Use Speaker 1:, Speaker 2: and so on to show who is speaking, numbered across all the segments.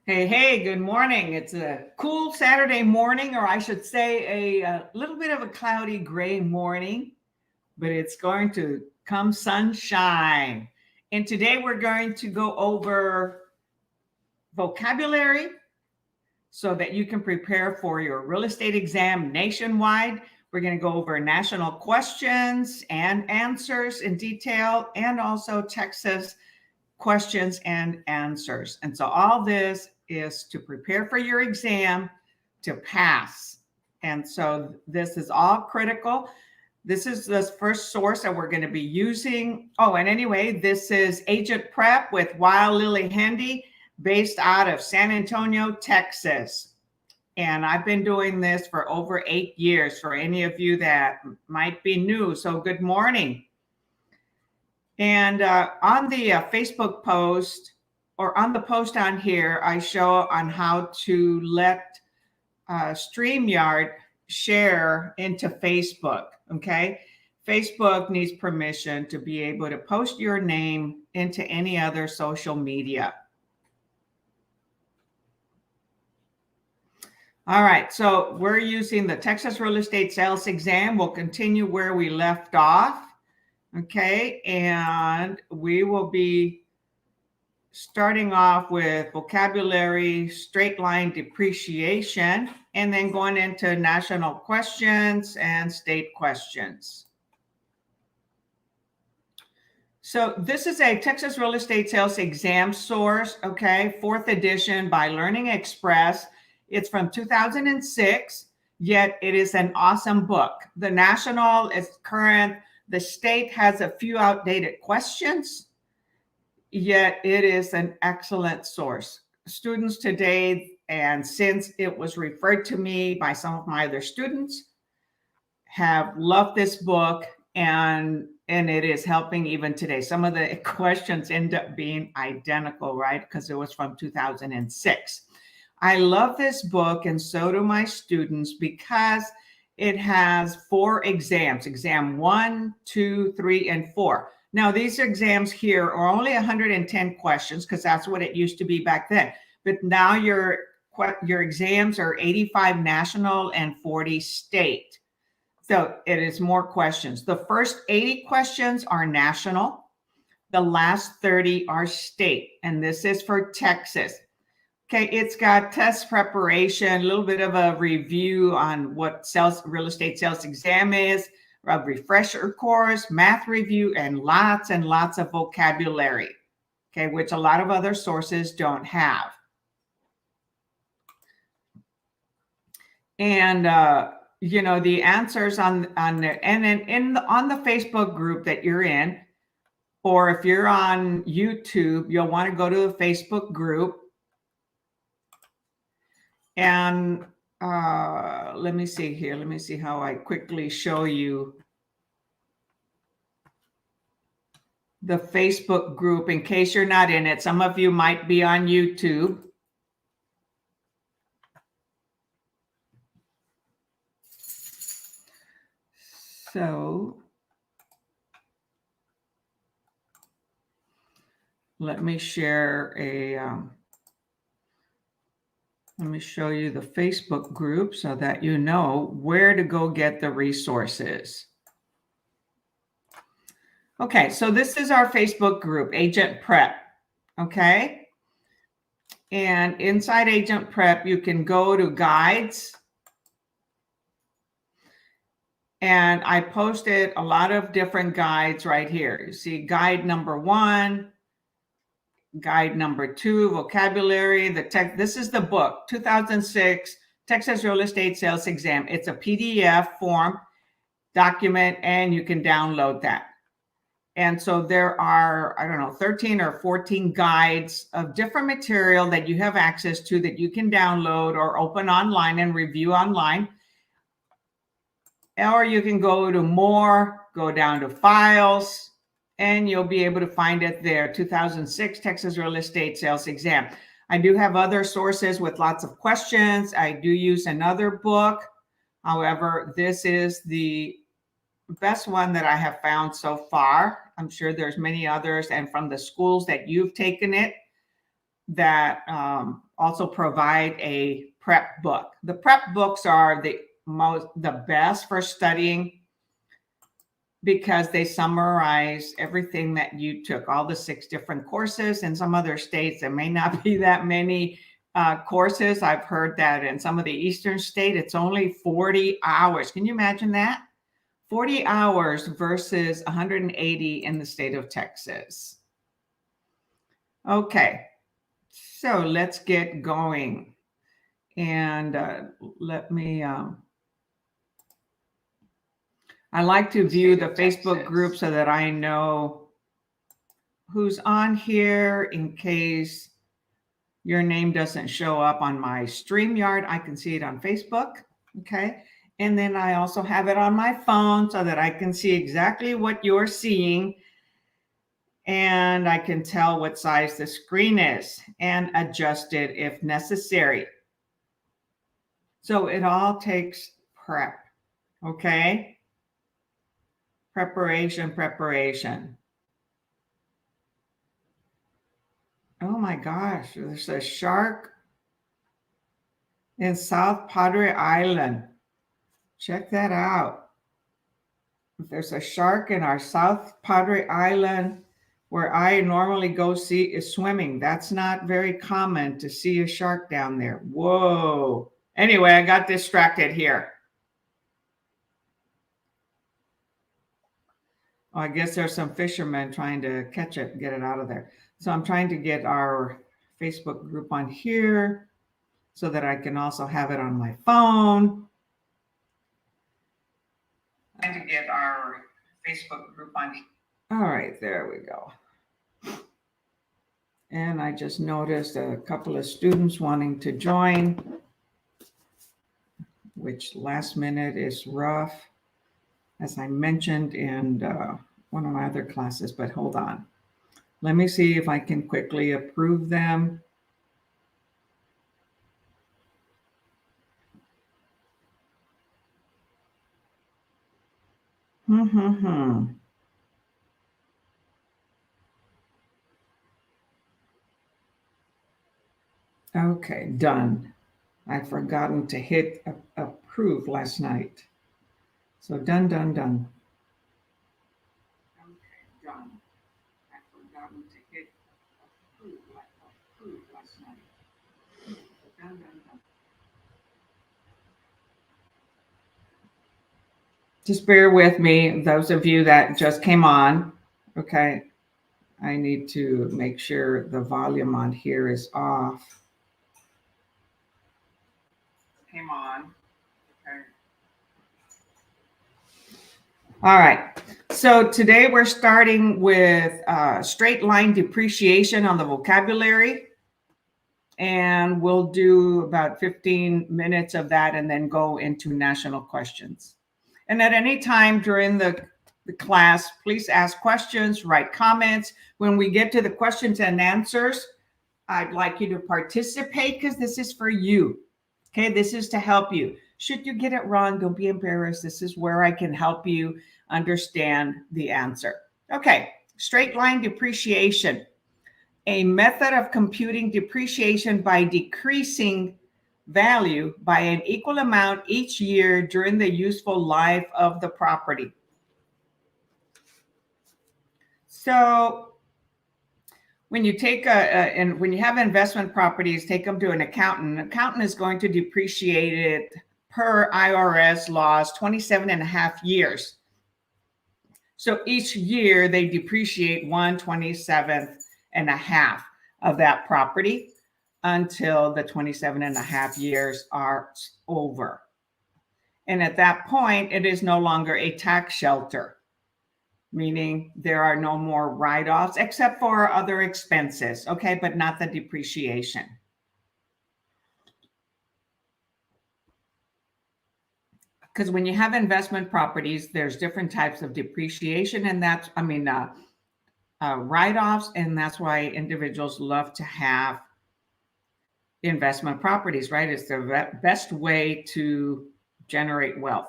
Speaker 1: Hey, good morning. It's a cool Saturday morning, or I should say a little bit of a cloudy gray morning, but it's going to come sunshine. And today we're going to go over vocabulary so that you can prepare for your real estate exam nationwide. We're going to go over national questions and answers in detail, and also Texas questions and answers. And so all this is to prepare for your exam to pass. And so this is all critical. This is the first source that we're going to be using. Oh, and anyway, this is AgentPrep with Wild Lily Handy, based out of San Antonio, Texas. And I've been doing this for over 8 years for any of you that might be new. So good morning. And on the Facebook post, or on the post on here, I show on how to let StreamYard share into Facebook. Okay. Facebook needs permission to be able to post your name into any other social media. All right, so we're using the Texas Real Estate Sales Exam. We'll continue where we left off. Okay, and we will be starting off with vocabulary, straight line depreciation, and then going into national questions and state questions. So this is a Texas Real Estate Sales Exam source, okay, 4th edition by Learning Express. It's from 2006, yet it is an awesome book. The national is current. The state has a few outdated questions, yet it is an excellent source. Students today, and since it was referred to me by some of my other students, have loved this book, and it is helping even today. Some of the questions end up being identical, right? Because it was from 2006. I love this book, and so do my students, because it has 4 exams, exam 1, 2, 3, and 4. Now, these exams here are only 110 questions because that's what it used to be back then. But now your exams are 85 national and 40 state. So it is more questions. The first 80 questions are national. The last 30 are state. And this is for Texas. Okay, it's got test preparation, a little bit of a review on what real estate sales exam is, a refresher course, math review, and lots of vocabulary, okay, which a lot of other sources don't have. And the answers on there, and then on the Facebook group that you're in, or if you're on YouTube, you'll want to go to the Facebook group. And let me see here. Let me see how I quickly show you the Facebook group in case you're not in it. Some of you might be on YouTube. So let me share let me show you the Facebook group so that you know where to go get the resources. Okay, so this is our Facebook group, AgentPrep, okay? And inside AgentPrep, you can go to guides. And I posted a lot of different guides right here. You see guide number 1, guide number 2, vocabulary, this is the book, 2006 Texas Real Estate Sales Exam. It's a PDF form document, and you can download that. And so there are, 13 or 14 guides of different material that you have access to that you can download or open online and review online. Or you can go to more, go down to files, and you'll be able to find it there, 2006 Texas Real Estate Sales Exam. I do have other sources with lots of questions. I do use another book. However, this is the best one that I have found so far. I'm sure there's many others, and from the schools that you've taken it, that also provide a prep book. The prep books are the best for studying because they summarize everything that you took, all the 6 different courses. In some other states, there may not be that many courses. I've heard that in some of the eastern state, it's only 40 hours. Can you imagine that? 40 hours versus 180 in the state of Texas. Okay, so let's get going. And let me... I like to view the Facebook group so that I know who's on here in case your name doesn't show up on my StreamYard. I can see it on Facebook, okay? And then I also have it on my phone so that I can see exactly what you're seeing, and I can tell what size the screen is and adjust it if necessary. So it all takes prep, okay? Preparation. Oh my gosh, there's a shark in South Padre Island. Check that out. There's a shark in our South Padre Island where I normally go see is swimming. That's not very common to see a shark down there. Whoa. Anyway, I got distracted here. Oh, I guess there's some fishermen trying to catch it, get it out of there. So I'm trying to get our Facebook group on here so that I can also have it on my phone. Trying to get our Facebook group on. All right, there we go. And I just noticed a couple of students wanting to join, which last minute is rough, as I mentioned in one of my other classes, but hold on. Let me see if I can quickly approve them. Okay, done. I'd forgotten to hit approve last night. So done. Okay, done. I'd forgotten to hit approve last night. Done. Just bear with me, those of you that just came on, okay? I need to make sure the volume on here is off. Came on, okay. All right, so today we're starting with straight line depreciation on the vocabulary. And we'll do about 15 minutes of that and then go into national questions. And at any time during the class, please ask questions, write comments. When we get to the questions and answers, I'd like you to participate because this is for you. Okay, this is to help you. Should you get it wrong, don't be embarrassed. This is where I can help you understand the answer. Okay, straight line depreciation. A method of computing depreciation by decreasing value by an equal amount each year during the useful life of the property. So when you take and when you have investment properties, take them to an accountant. An accountant is going to depreciate it per IRS laws 27 and a half years. So each year they depreciate 1/27 and a half of that property until the 27 and a half years are over. And at that point, it is no longer a tax shelter, meaning there are no more write-offs except for other expenses, okay, but not the depreciation. Because when you have investment properties, there's different types of depreciation, and that's, write-offs, and that's why individuals love to have investment properties, right? It's the best way to generate wealth.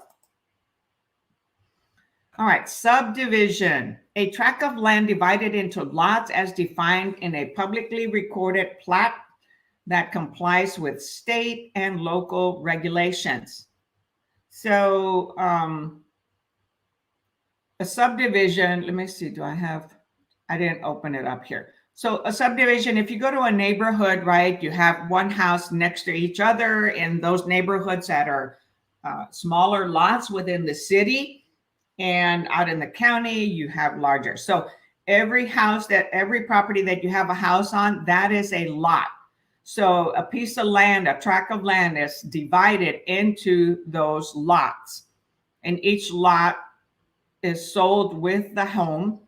Speaker 1: All right, subdivision, a tract of land divided into lots as defined in a publicly recorded plat that complies with state and local regulations. So a subdivision, let me see, I didn't open it up here. So a subdivision, if you go to a neighborhood, right, you have one house next to each other in those neighborhoods that are smaller lots within the city, and out in the county, you have larger. So every property that you have a house on, that is a lot. So a piece of land, a tract of land is divided into those lots. And each lot is sold with the home,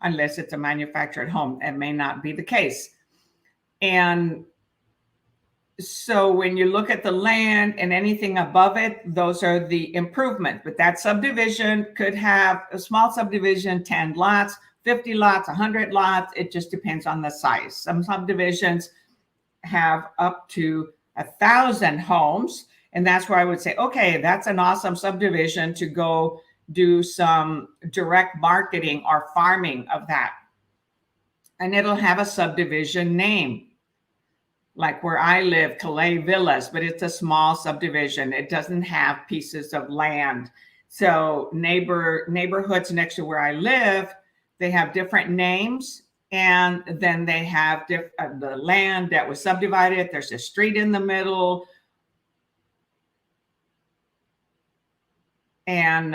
Speaker 1: unless it's a manufactured home. It may not be the case. And so when you look at the land and anything above it, those are the improvements. But that subdivision could have a small subdivision, 10 lots, 50 lots, 100 lots. It just depends on the size. Some subdivisions have up to 1,000 homes. And that's where I would say, okay, that's an awesome subdivision to go do some direct marketing or farming of that. And it'll have a subdivision name. Like where I live, Calais Villas, but it's a small subdivision. It doesn't have pieces of land. So neighborhoods next to where I live, they have different names. And then they have the land that was subdivided. There's a street in the middle. And,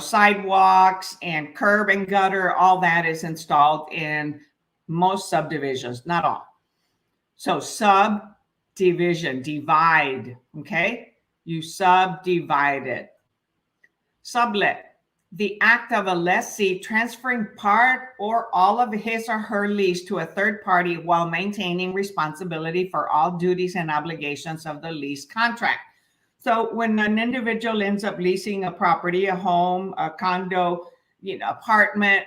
Speaker 1: sidewalks and curb and gutter, all that is installed in most subdivisions, not all. So subdivision, divide, okay? You subdivide it. Sublet, the act of a lessee transferring part or all of his or her lease to a third party while maintaining responsibility for all duties and obligations of the lease contract. So when an individual ends up leasing a property, a home, a condo, apartment,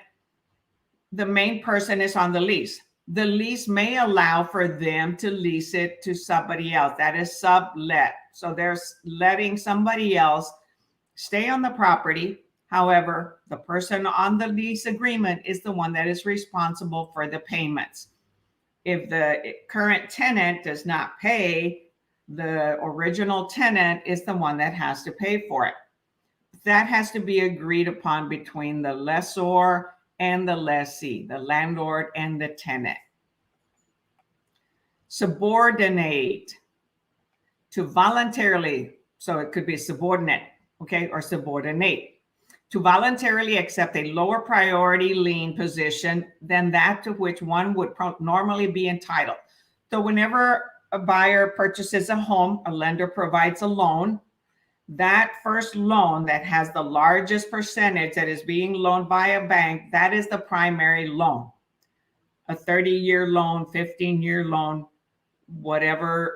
Speaker 1: the main person is on the lease. The lease may allow for them to lease it to somebody else. That is sublet. So they're letting somebody else stay on the property. However, the person on the lease agreement is the one that is responsible for the payments. If the current tenant does not pay, the original tenant is the one that has to pay for it. That has to be agreed upon between the lessor and the lessee, the landlord and the tenant. Subordinate, to voluntarily, so it could be subordinate, okay, or subordinate, to voluntarily accept a lower priority lien position than that to which one would normally be entitled. So whenever a buyer purchases a home, a lender provides a loan. That first loan that has the largest percentage that is being loaned by a bank, that is the primary loan. A 30-year loan, 15-year loan, whatever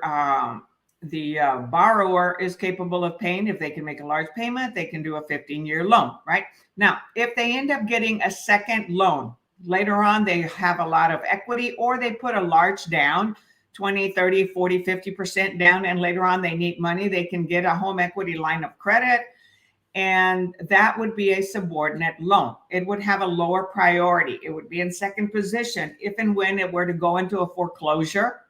Speaker 1: the borrower is capable of paying. If they can make a large payment, they can do a 15-year loan, right? Now, if they end up getting a second loan, later on they have a lot of equity, or they put a large down, 20, 30, 40, 50% down, and later on they need money, they can get a home equity line of credit, and that would be a subordinate loan. It would have a lower priority. It would be in second position if and when it were to go into a foreclosure,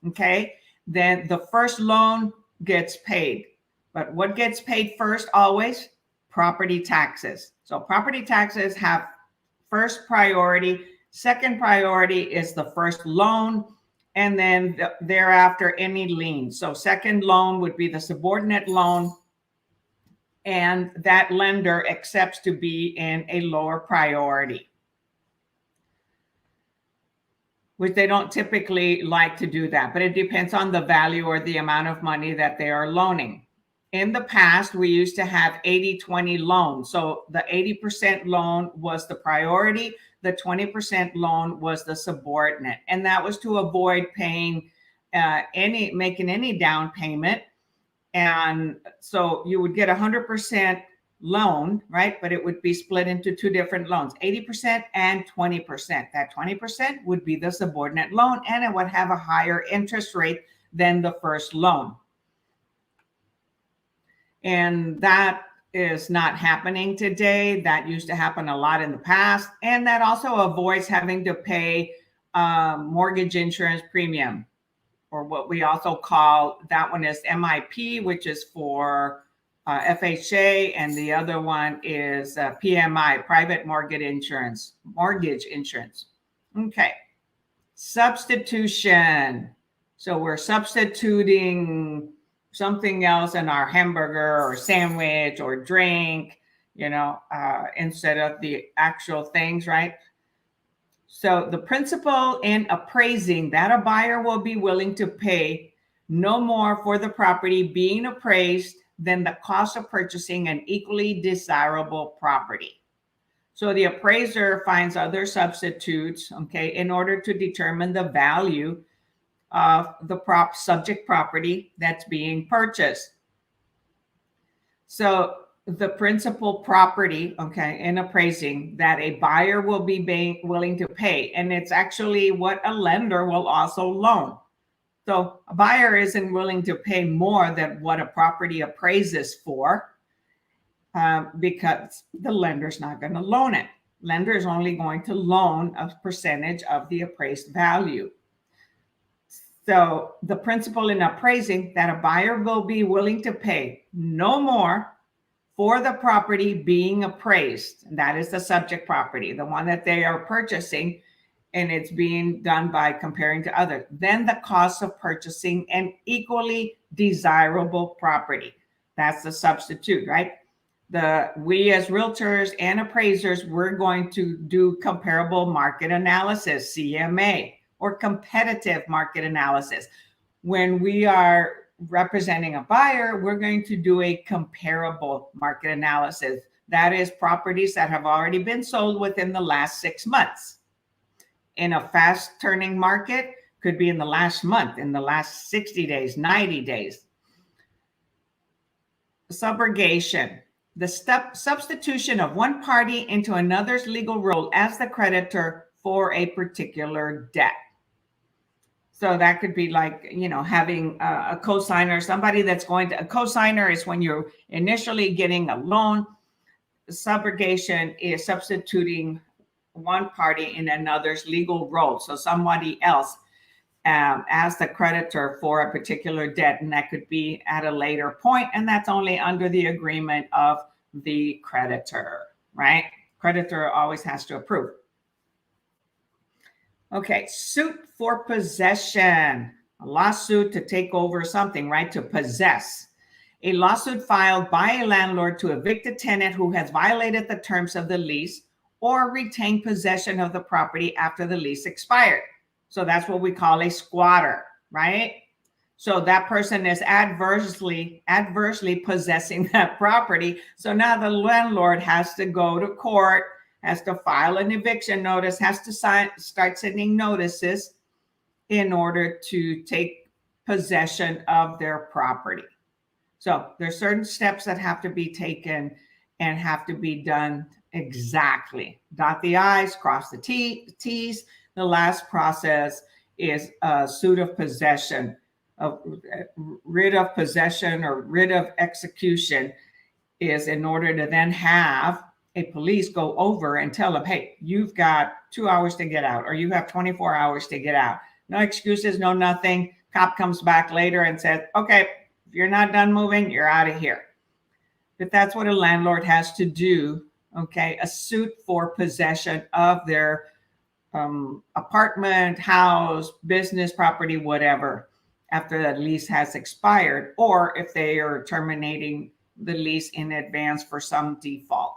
Speaker 1: okay? Then the first loan gets paid. But what gets paid first always? Property taxes. So property taxes have first priority. Second priority is the first loan, and then thereafter any lien. So second loan would be the subordinate loan, and that lender accepts to be in a lower priority, which they don't typically like to do that, but it depends on the value or the amount of money that they are loaning. In the past, we used to have 80-20 loans. So the 80% loan was the priority, the 20% loan was the subordinate. And that was to avoid paying making any down payment. And so you would get 100% loan, right? But it would be split into two different loans, 80% and 20%. That 20% would be the subordinate loan, and it would have a higher interest rate than the first loan. And that is not happening today. That used to happen a lot in the past. And that also avoids having to pay mortgage insurance premium, or what we also call, that one is MIP, which is for FHA, and the other one is PMI, private mortgage insurance. Okay. Substitution. So we're substituting something else in our hamburger or sandwich or drink, instead of the actual things, right? So the principle in appraising that a buyer will be willing to pay no more for the property being appraised than the cost of purchasing an equally desirable property. So the appraiser finds other substitutes, okay, in order to determine the value of the subject property that's being purchased. So the principal property, okay, in appraising that a buyer will be willing to pay, and it's actually what a lender will also loan. So a buyer isn't willing to pay more than what a property appraises for, because the lender's not going to loan it. Lender is only going to loan a percentage of the appraised value. So the principle in appraising that a buyer will be willing to pay no more for the property being appraised, and that is the subject property, the one that they are purchasing, and it's being done by comparing to others, then the cost of purchasing an equally desirable property. That's the substitute, right? We as realtors and appraisers, we're going to do comparable market analysis, CMA, or competitive market analysis. When we are representing a buyer, we're going to do a comparable market analysis. That is properties that have already been sold within the last 6 months. In a fast turning market, could be in the last month, in the last 60 days, 90 days. Subrogation, the substitution of one party into another's legal role as the creditor for a particular debt. So that could be like, having a cosigner, somebody that's going to, a cosigner is when you're initially getting a loan. Subrogation is substituting one party in another's legal role. So somebody else as the creditor for a particular debt, and that could be at a later point, and that's only under the agreement of the creditor, right? Creditor always has to approve. Okay, suit for possession, a lawsuit to take over something, right? To possess. A lawsuit filed by a landlord to evict a tenant who has violated the terms of the lease or retained possession of the property after the lease expired. So that's what we call a squatter, right? So that person is adversely possessing that property. So now the landlord has to go to court, has to file an eviction notice, has to start sending notices in order to take possession of their property. So there's certain steps that have to be taken and have to be done exactly. Dot the I's, cross the T's. The last process is a suit of possession, writ of possession or writ of execution, is in order to then have a police go over and tell them, hey, you've got 2 hours to get out, or you have 24 hours to get out. No excuses, no nothing. Cop comes back later and says, okay, if you're not done moving, you're out of here. But that's what a landlord has to do, okay? A suit for possession of their apartment, house, business property, whatever, after the lease has expired, or if they are terminating the lease in advance for some default.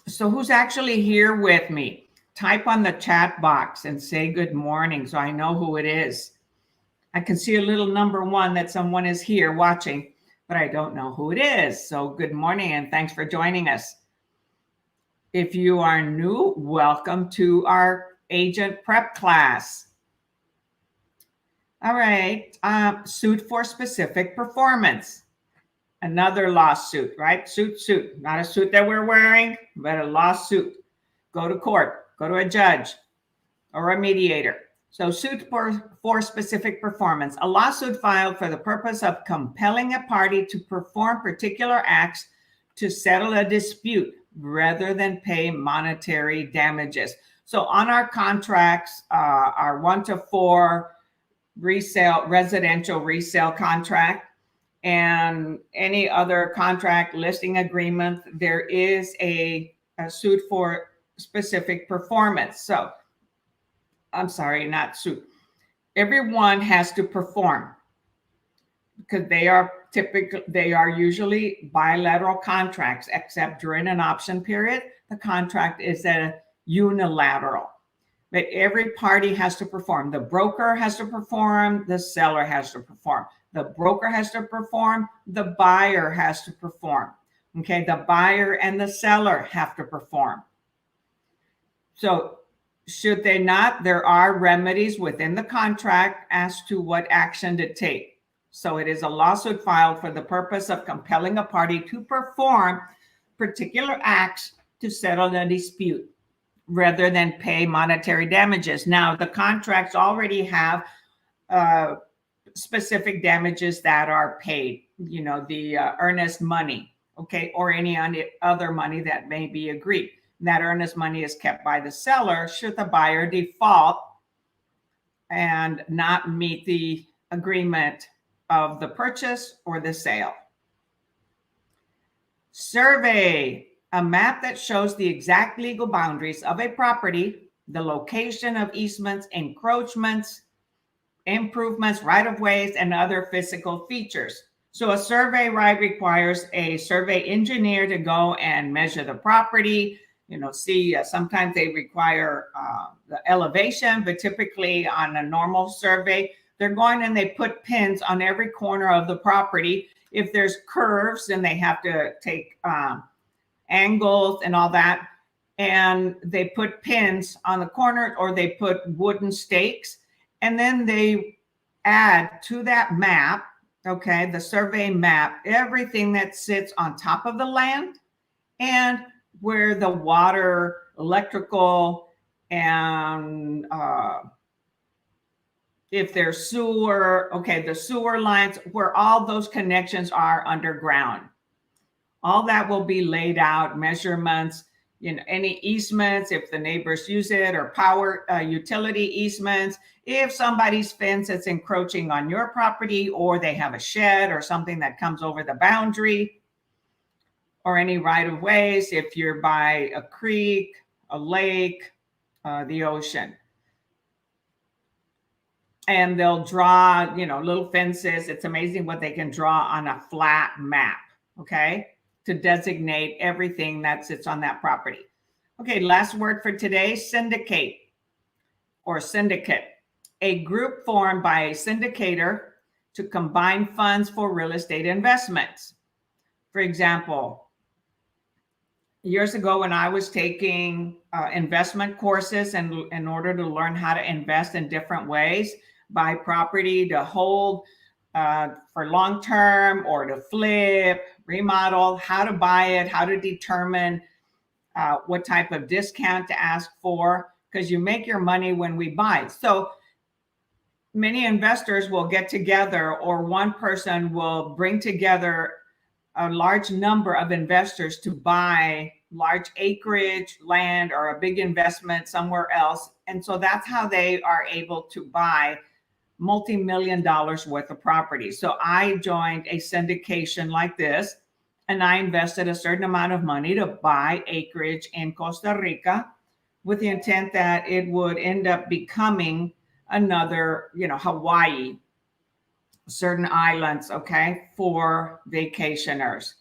Speaker 1: So who's actually here with me? Type on the chat box and say good morning so I know who it is. I can see a little number 1 that someone is here watching, but I don't know who it is. So good morning and thanks for joining us. If you are new, welcome to our Agent Prep class. All right, suit for specific performance. Another lawsuit, right? Suit, not a suit that we're wearing, but a lawsuit. Go to court, go to a judge or a mediator. So suit for specific performance, a lawsuit filed for the purpose of compelling a party to perform particular acts to settle a dispute rather than pay monetary damages. So on our contracts, our 1 to 4 residential resale contract, and any other contract listing agreement, there is a suit for specific performance. So I'm sorry, not suit. Everyone has to perform because they are usually bilateral contracts, except during an option period, the contract is a unilateral. But every party has to perform. The broker has to perform, the seller has to perform. The broker has to perform, the buyer has to perform. Okay, the buyer and the seller have to perform. So should they not, there are remedies within the contract as to what action to take. So it is a lawsuit filed for the purpose of compelling a party to perform particular acts to settle the dispute, rather than pay monetary damages. Now, the contracts already have specific damages that are paid, the earnest money, okay, or any other money that may be agreed. That earnest money is kept by the seller should the buyer default and not meet the agreement of the purchase or the sale. Survey, a map that shows the exact legal boundaries of a property, the location of easements, encroachments, improvements, right-of-ways, and other physical features. So a survey right requires a survey engineer to go and measure the property, sometimes they require the elevation, but typically on a normal survey, they're going and they put pins on every corner of the property. If there's curves, then they have to take angles and all that, and they put pins on the corner, or they put wooden stakes, and then they add to that map, okay, the survey map, everything that sits on top of the land and where the water, electrical, and if there's sewer, okay, the sewer lines, where all those connections are underground. All that will be laid out, measurements, any easements, if the neighbors use it, or power utility easements, if somebody's fence is encroaching on your property, or they have a shed or something that comes over the boundary, or any right-of-ways, if you're by a creek, a lake, the ocean. And they'll draw, little fences. It's amazing what they can draw on a flat map, okay, to designate everything that sits on that property. Okay, last word for today, syndicate or syndicate. A group formed by a syndicator to combine funds for real estate investments. For example, years ago when I was taking investment courses, and in order to learn how to invest in different ways, buy property to hold for long term, or to flip, remodel, how to buy it, how to determine what type of discount to ask for, because you make your money when we buy. So many investors will get together, or one person will bring together a large number of investors to buy large acreage land or a big investment somewhere else. And so that's how they are able to buy multi-million dollars worth of property. So I joined a syndication like this, and I invested a certain amount of money to buy acreage in Costa Rica with the intent that it would end up becoming another, Hawaii, certain islands, okay, for vacationers,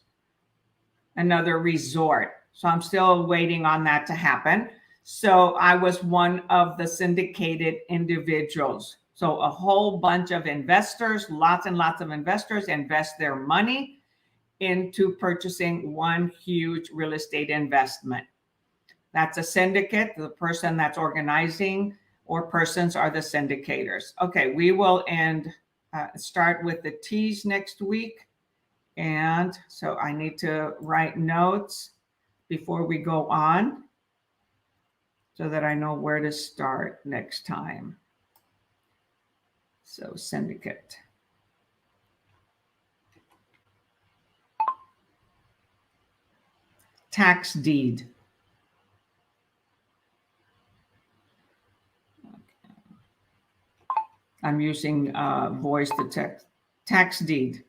Speaker 1: another resort. So I'm still waiting on that to happen. So I was one of the syndicated individuals. So a whole bunch of investors, lots and lots of investors, invest their money into purchasing one huge real estate investment. That's a syndicate. The person that's organizing, or persons, are the syndicators. Okay, we will start with the T's next week. And so I need to write notes before we go on so that I know where to start next time. So syndicate. tax deed. I'm using voice to text. Tax deed.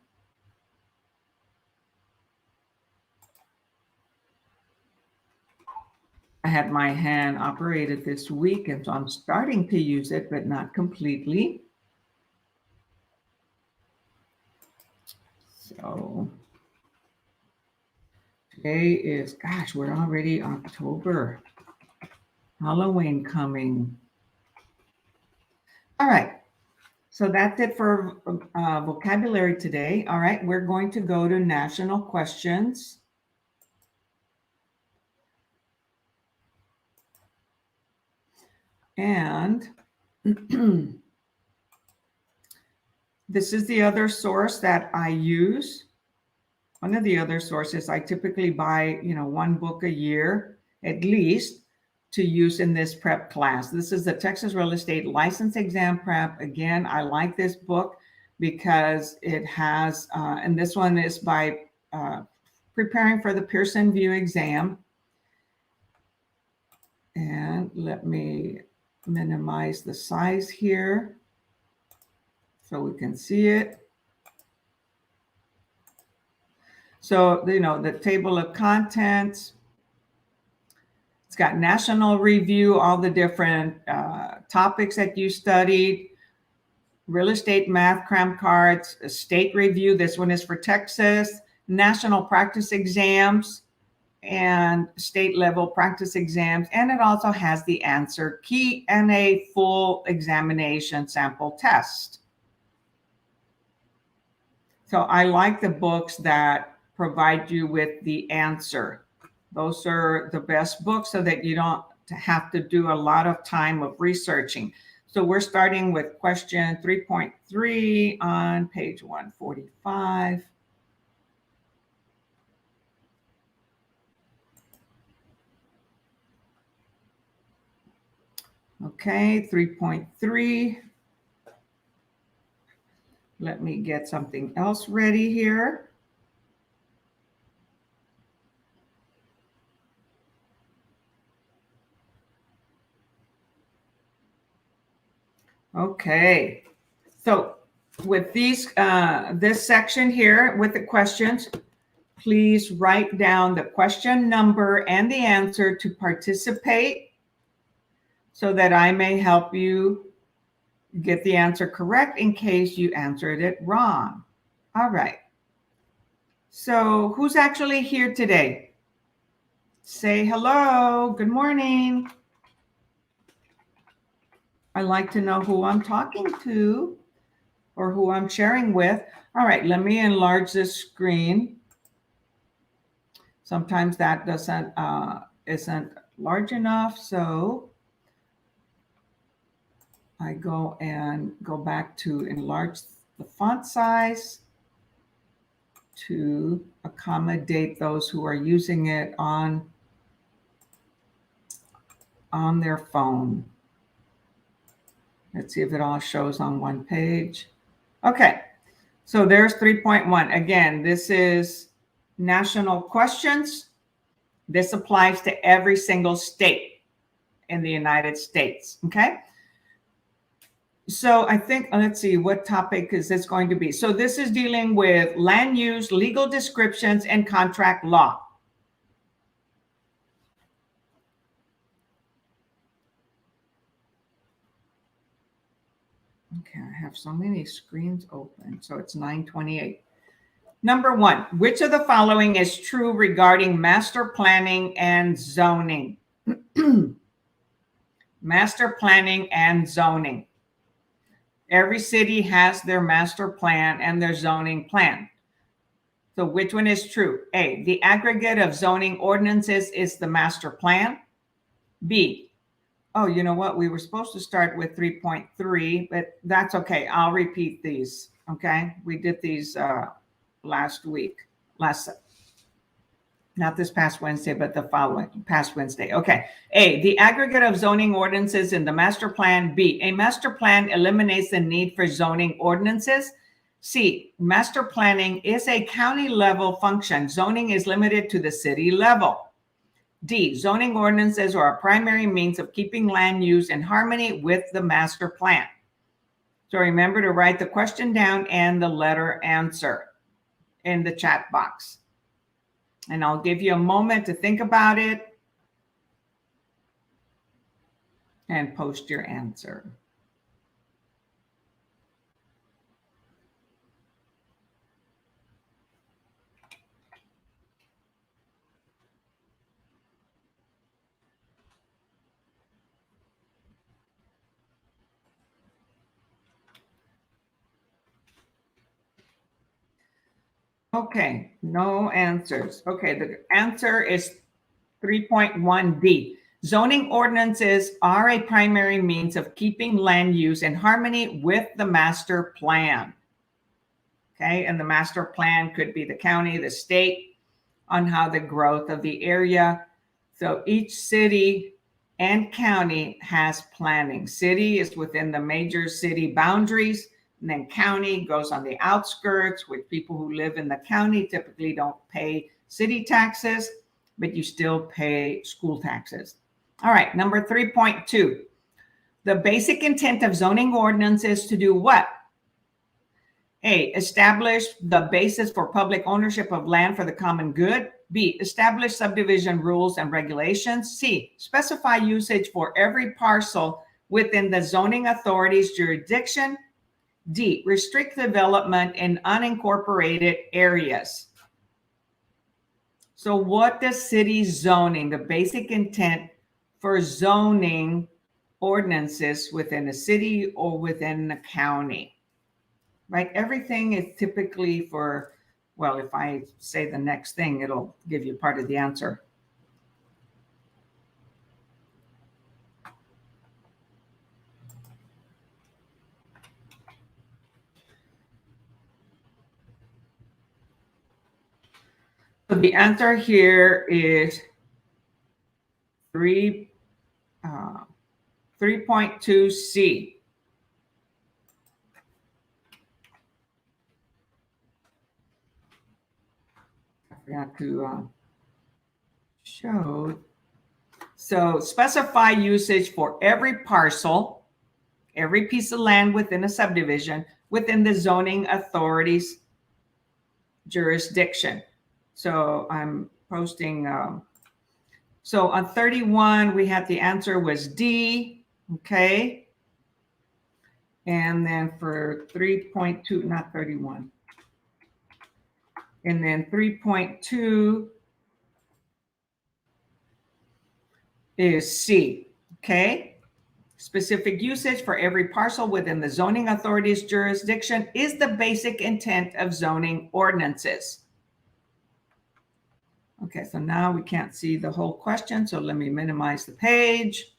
Speaker 1: I had my hand operated this week, and so I'm starting to use it, but not completely. So today is, gosh, we're already October. Halloween coming. All right. So that's it for vocabulary today. All right. We're going to go to national questions. And this is the other source that I use. One of the other sources, I typically buy, one book a year at least to use in this prep class. This is the Texas Real Estate License Exam Prep. Again, I like this book because it has, and this one is by preparing for the Pearson VUE exam. And let me minimize the size here so we can see it. So, the table of contents, it's got national review, all the different topics that you studied, real estate math cram cards, a state review. This one is for Texas, national practice exams, and state level practice exams. And it also has the answer key and a full examination sample test. So I like the books that provide you with the answer. Those are the best books so that you don't have to do a lot of time of researching. So we're starting with question 3.3 on page 145. Okay, 3.3. Let me get something else ready here. Okay, so with these, this section here with the questions, please write down the question number and the answer to participate so that I may help you get the answer correct in case you answered it wrong. All right. So who's actually here today? Say hello. Good morning. I like to know who I'm talking to or who I'm sharing with. All right, let me enlarge this screen. Sometimes that isn't large enough, so I go back to enlarge the font size to accommodate those who are using it on their phone. Let's see if it all shows on one page. Okay, so there's 3.1. Again, this is national questions. This applies to every single state in the United States, okay? So I think, let's see, what topic is this going to be? So this is dealing with land use, legal descriptions, and contract law. Okay, I have so many screens open, so it's 9:28. Number 1, which of the following is true regarding master planning and zoning? Master planning and zoning. Every city has their master plan and their zoning plan. So which one is true? A, the aggregate of zoning ordinances is the master plan. B, oh, you know what? We were supposed to start with 3.3, but that's okay. I'll repeat these, okay? We did these last week, not this past Wednesday, but the following past Wednesday. Okay. A, the aggregate of zoning ordinances in the master plan. B, a master plan eliminates the need for zoning ordinances. C, master planning is a county level function. Zoning is limited to the city level. D, zoning ordinances are a primary means of keeping land use in harmony with the master plan. So remember to write the question down and the letter answer in the chat box. And I'll give you a moment to think about it and post your answer. Okay, no answers. Okay, the answer is 3.1D. Zoning ordinances are a primary means of keeping land use in harmony with the master plan. Okay, and the master plan could be the county, the state, on how the growth of the area. So each city and county has planning. City is within the major city boundaries, and then county goes on the outskirts, with people who live in the county typically don't pay city taxes, but you still pay school taxes. All right, number 3.2. The basic intent of zoning ordinance is to do what? A, establish the basis for public ownership of land for the common good. B, establish subdivision rules and regulations. C, specify usage for every parcel within the zoning authority's jurisdiction. D, restrict development in unincorporated areas. So what does city zoning, the basic intent for zoning ordinances within a city or within a county? Right? Everything is typically for, well, if I say the next thing, it'll give you part of the answer. So the answer here is 3.2C. I forgot to show. So specify usage for every parcel, every piece of land within a subdivision, within the zoning authority's jurisdiction. So I'm posting. So on 31, we had the answer was D. Okay. And then for 3.2, not 31. And then 3.2 is C. Okay. Specific usage for every parcel within the zoning authority's jurisdiction is the basic intent of zoning ordinances. Okay, so now we can't see the whole question, so let me minimize the page.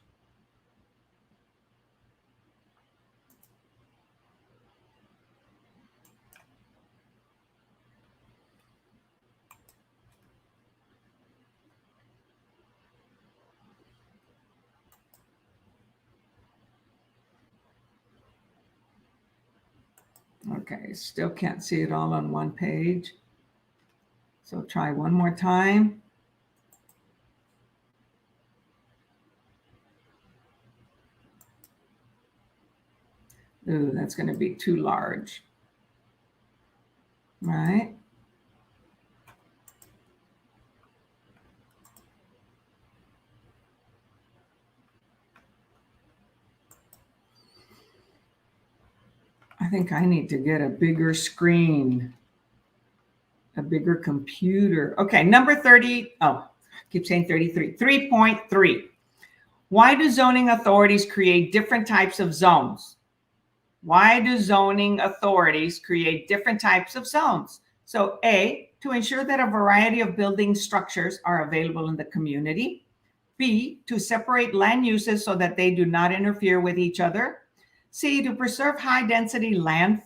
Speaker 1: Okay, still can't see it all on one page. So try one more time. Ooh, that's going to be too large. Right? I think I need to get a bigger screen, a bigger computer. Okay, number 30. Oh, I keep saying 33. 3.3. Why do zoning authorities create different types of zones? Why do zoning authorities create different types of zones? So A, to ensure that a variety of building structures are available in the community. B, to separate land uses so that they do not interfere with each other. C, to preserve high density land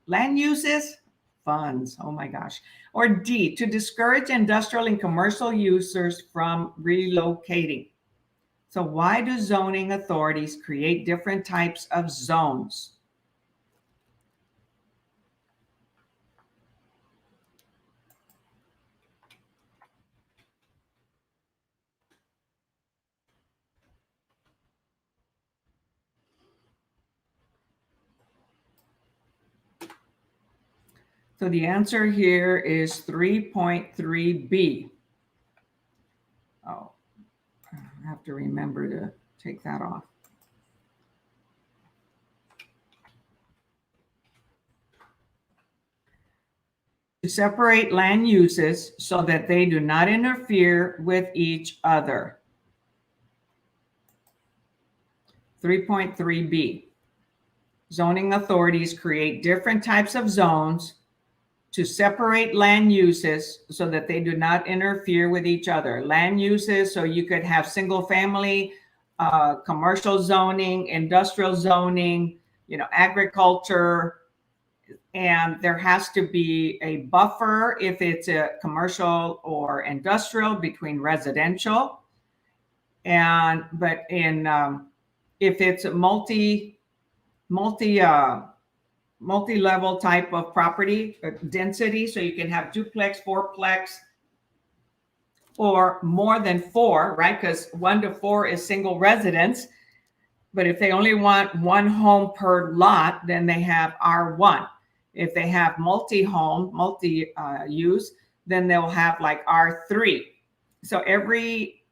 Speaker 1: uses, funds, oh my gosh. Or D, to discourage industrial and commercial users from relocating. So why do zoning authorities create different types of zones? So the answer here is 3.3b. Oh, I have to remember to take that off. To separate land uses so that they do not interfere with each other. 3.3b. Zoning authorities create different types of zones to separate land uses so that they do not interfere with each other. Land uses, so you could have single family, commercial zoning, industrial zoning, agriculture, and there has to be a buffer if it's a commercial or industrial between residential. But if it's a multi-level type of property density, so you can have duplex, fourplex, or more than 4, right? Because 1 to 4 is single residence. But if they only want one home per lot, then they have R1. If they have multi-home, multi-use, then they'll have like R3. So every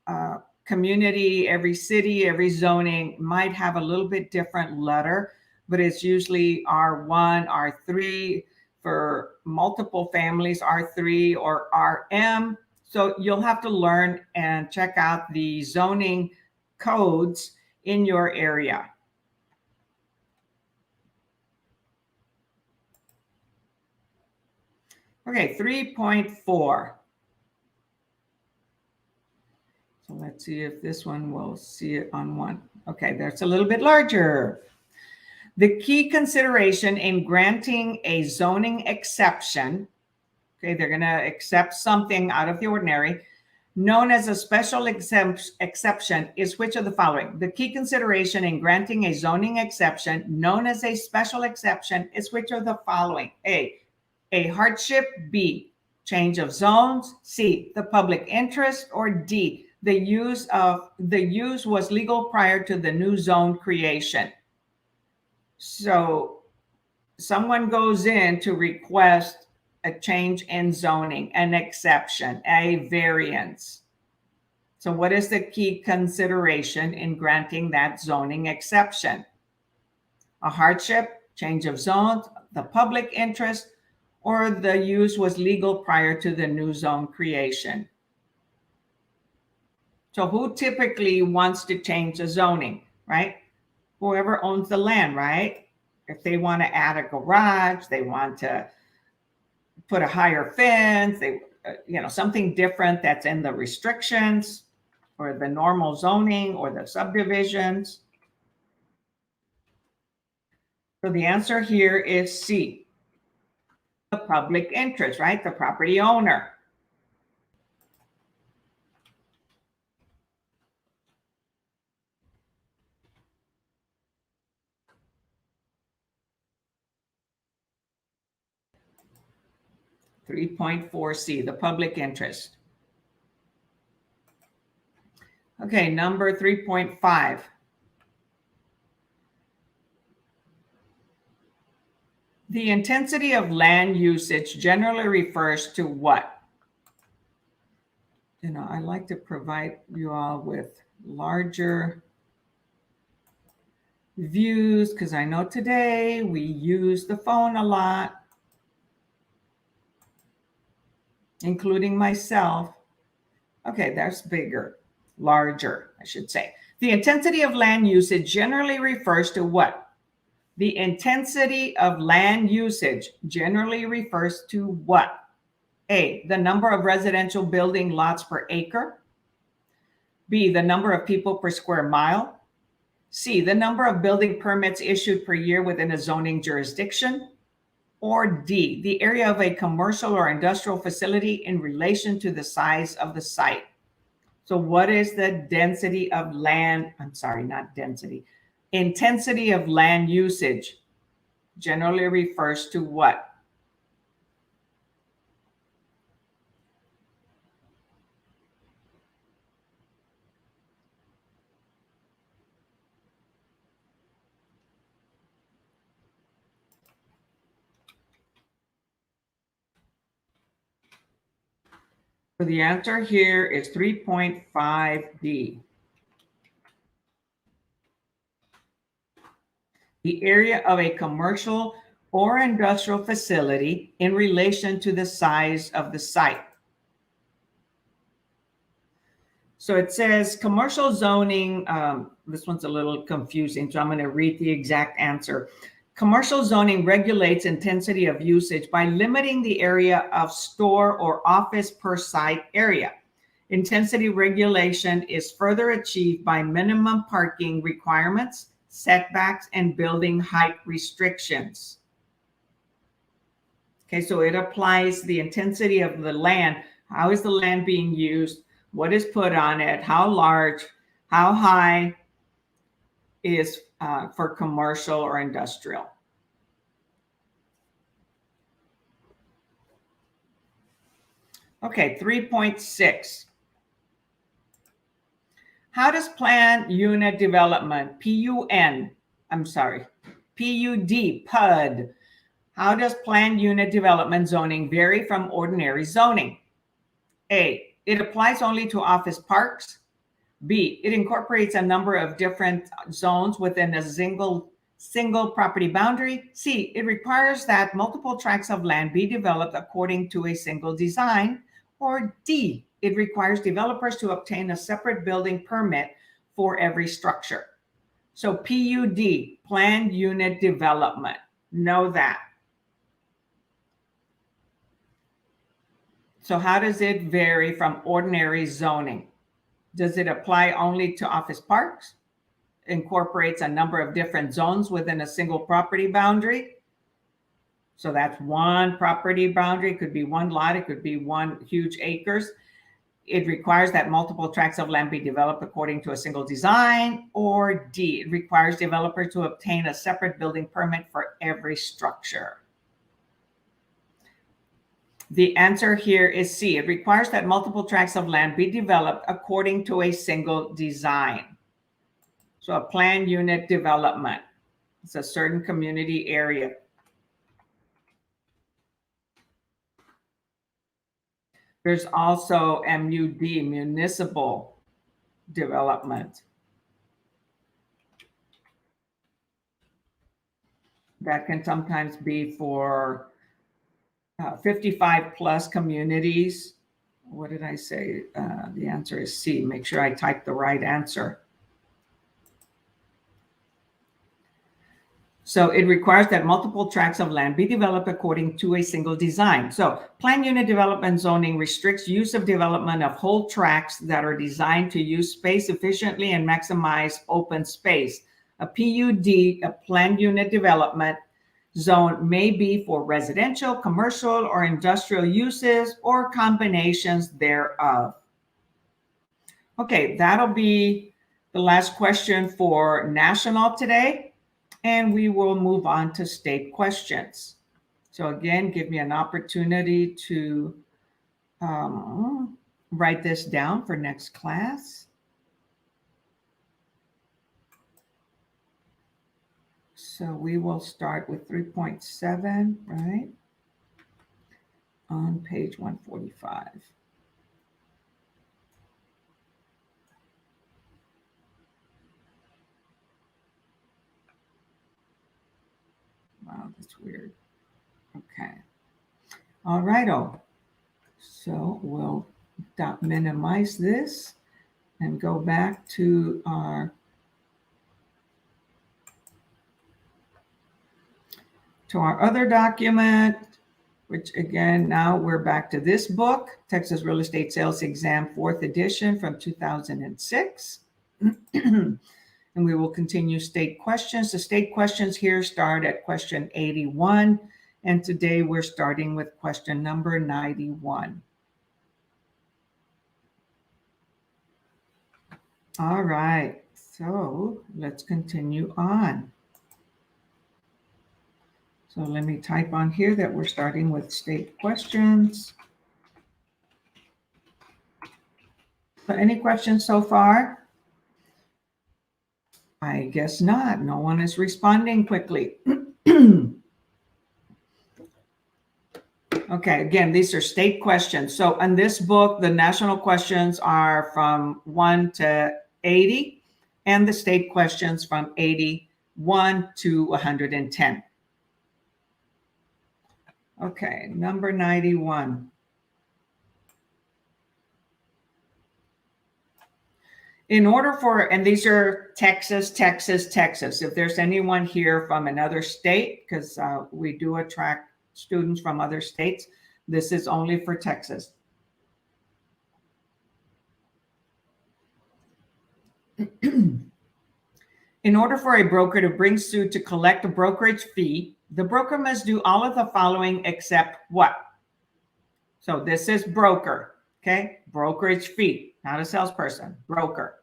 Speaker 1: community, every city, every zoning might have a little bit different letter, but it's usually R1, R3 for multiple families, R3 or RM. So you'll have to learn and check out the zoning codes in your area. Okay, 3.4. So let's see if this one will see it on one. Okay, that's a little bit larger. The key consideration in granting a zoning exception, okay, they're going to accept something out of the ordinary, known as a special exception, is which of the following? The key consideration in granting a zoning exception known as a special exception is which of the following? A hardship, B, change of zones, C, the public interest, or D, the use was legal prior to the new zone creation. So someone goes in to request a change in zoning, an exception, a variance. So what is the key consideration in granting that zoning exception? A hardship, change of zones, the public interest, or the use was legal prior to the new zone creation. So who typically wants to change the zoning, right? Whoever owns the land, right? If they want to add a garage, they want to put a higher fence, something different that's in the restrictions or the normal zoning or the subdivisions. So the answer here is C, the public interest, right? The property owner. (3.4C), the public interest. Okay, number 3.5. The intensity of land usage generally refers to what? I like to provide you all with larger views because I know today we use the phone a lot, including myself. Okay, that's bigger, larger, I should say. The intensity of land usage generally refers to what? The intensity of land usage generally refers to what? A, the number of residential building lots per acre. B, the number of people per square mile. C, the number of building permits issued per year within a zoning jurisdiction. Or D, the area of a commercial or industrial facility in relation to the size of the site. So what is the density of land? I'm sorry, not density. Intensity of land usage generally refers to what? So the answer here is 3.5D. The area of a commercial or industrial facility in relation to the size of the site. So it says commercial zoning, this one's a little confusing, so I'm going to read the exact answer. Commercial zoning regulates intensity of usage by limiting the area of store or office per site area. Intensity regulation is further achieved by minimum parking requirements, setbacks, and building height restrictions. Okay, so it applies the intensity of the land. How is the land being used? What is put on it? How large? How high is for commercial or industrial? Okay, 3.6. How does planned unit development, PUD, PUD, how does planned unit development zoning vary from ordinary zoning? A, it applies only to office parks. B, it incorporates a number of different zones within a single property boundary. C, it requires that multiple tracts of land be developed according to a single design. Or D, it requires developers to obtain a separate building permit for every structure. So PUD, planned unit development, know that. So how does it vary from ordinary zoning? Does it apply only to office parks? Incorporates a number of different zones within a single property boundary. So that's one property boundary. It could be one lot. It could be one huge acres. It requires that multiple tracts of land be developed according to a single design. Or D, it requires developers to obtain a separate building permit for every structure. The answer here is C. It requires that multiple tracts of land be developed according to a single design. So a planned unit development. It's a certain community area. There's also MUD, municipal development. That can sometimes be for 55 plus communities. What did I say? The answer is C. Make sure I type the right answer. So it requires that multiple tracts of land be developed according to a single design. So planned unit development zoning restricts use of development of whole tracts that are designed to use space efficiently and maximize open space. A PUD, a planned unit development zone, may be for residential, commercial, or industrial uses or combinations thereof. Okay, that'll be the last question for national today. And we will move on to state questions. So again, give me an opportunity to write this down for next class. So we will start with 3.7, right? On page 145. Wow, that's weird. Okay. All righto. So we'll minimize this and go back to our other document, which again, now we're back to this book, Texas Real Estate Sales Exam, 4th edition from 2006. And we will continue state questions. The state questions here start at question 81. And today we're starting with question number 91. All right, so let's continue on. So let me type on here that we're starting with state questions. So any questions so far? I guess not. No one is responding quickly. Okay, again, these are state questions. So in this book, the national questions are from 1 to 80, and the state questions from 81 to 110. Okay, number 91. In order for, and these are Texas, Texas, Texas. If there's anyone here from another state, because we do attract students from other states, this is only for Texas. In order for a broker to bring suit to collect a brokerage fee, the broker must do all of the following except what? So this is broker, okay? Brokerage fee, not a salesperson, broker.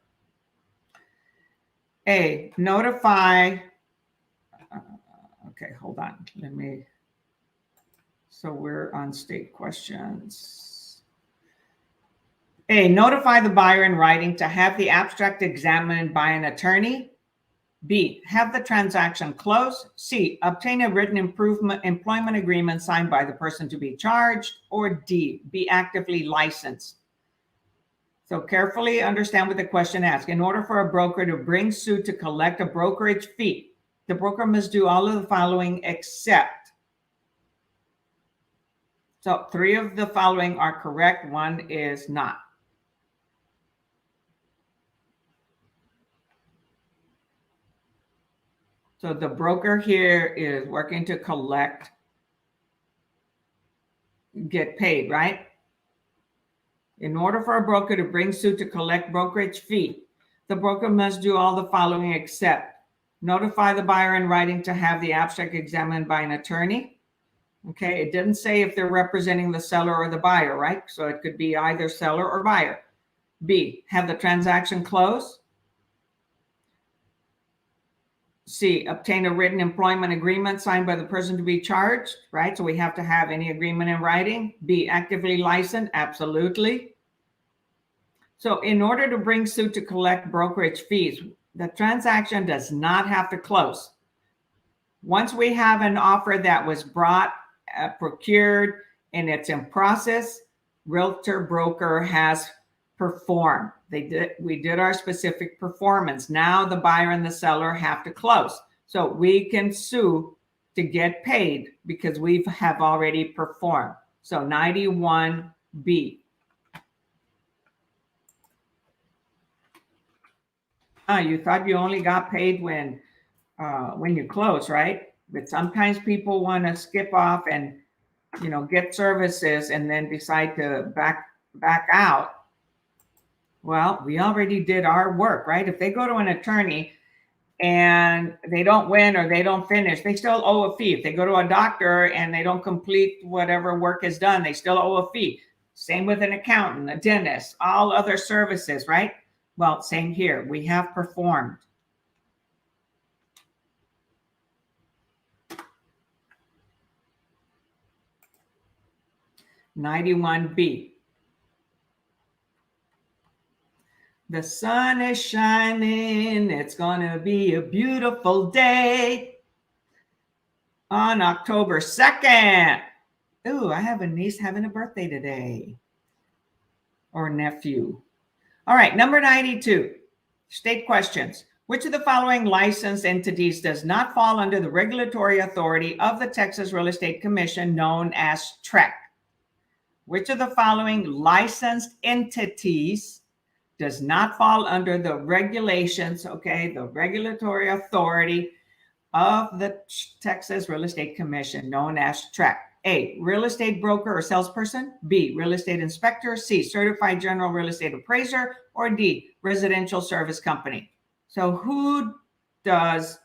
Speaker 1: A, notify, okay, hold on, so we're on state questions. A, notify the buyer in writing to have the abstract examined by an attorney. B, have the transaction closed. C, obtain a written employment agreement signed by the person to be charged. Or D, be actively licensed. So carefully understand what the question asks. In order for a broker to bring suit to collect a brokerage fee, the broker must do all of the following except. So 3 of the following are correct, 1 is not. So the broker here is working to collect, get paid, right? In order for a broker to bring suit to collect brokerage fee, the broker must do all the following except notify the buyer in writing to have the abstract examined by an attorney. Okay, it didn't say if they're representing the seller or the buyer, right? So it could be either seller or buyer. B, have the transaction closed. C, obtain a written employment agreement signed by the person to be charged, right? So we have to have any agreement in writing. B, actively licensed, absolutely. So in order to bring suit to collect brokerage fees, the transaction does not have to close. Once we have an offer that was brought, procured, and it's in process, realtor broker has performed. We did our specific performance. Now the buyer and the seller have to close. So we can sue to get paid because we have already performed. So 91B. You thought you only got paid when you close, right? But sometimes people want to skip off and, get services and then decide to back out. Well, we already did our work, right? If they go to an attorney and they don't win or they don't finish, they still owe a fee. If they go to a doctor and they don't complete whatever work is done, they still owe a fee. Same with an accountant, a dentist, all other services, right? Well, same here. We have performed. (91B). The sun is shining. It's going to be a beautiful day on October 2nd. Ooh, I have a niece having a birthday today, or nephew. All right, number 92, state questions. Which of the following licensed entities does not fall under the regulatory authority of the Texas Real Estate Commission known as TREC? Which of the following licensed entities does not fall under the regulations, okay, the regulatory authority of the Texas Real Estate Commission known as TREC? A, real estate broker or salesperson. B, real estate inspector. C, certified general real estate appraiser. Or D, residential service company. So who does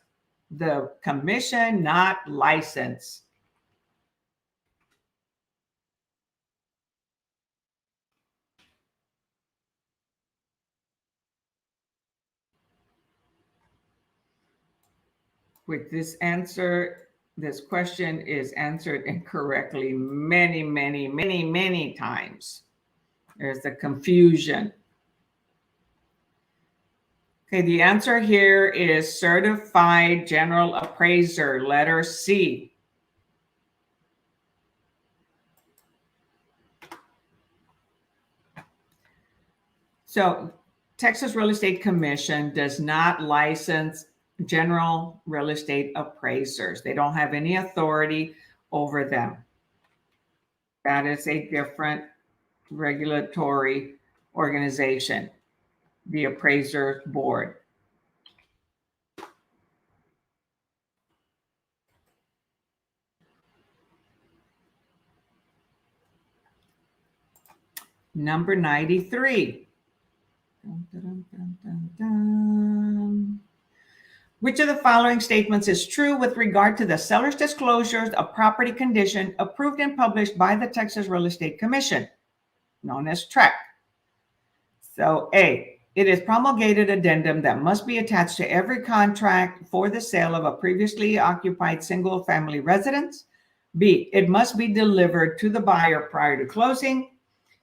Speaker 1: the commission not license? With this question is answered incorrectly many times. There's the confusion. Okay, the answer here is certified general appraiser, letter C. So Texas Real Estate Commission does not license general real estate appraisers. They don't have any authority over them. That is a different regulatory organization, the appraiser board. Number 93. Dun, dun, dun, dun. Which of the following statements is true with regard to the seller's disclosures of property condition approved and published by the Texas Real Estate Commission, known as TREC? So A, it is promulgated addendum that must be attached to every contract for the sale of a previously occupied single-family residence. B, it must be delivered to the buyer prior to closing.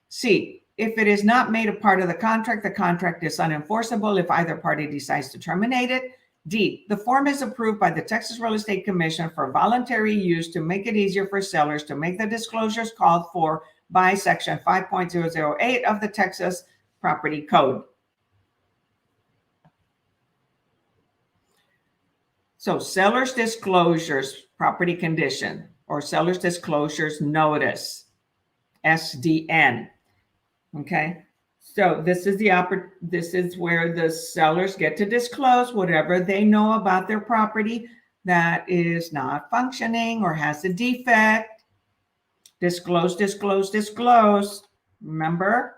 Speaker 1: C, if it is not made a part of the contract is unenforceable if either party decides to terminate it. D, the form is approved by the Texas Real Estate Commission for voluntary use to make it easier for sellers to make the disclosures called for by Section 5.008 of the Texas Property Code. So seller's disclosures, property condition, or seller's disclosures notice, SDN. Okay, so this is where the sellers get to disclose whatever they know about their property that is not functioning or has a defect. Disclose, disclose, disclose. Remember?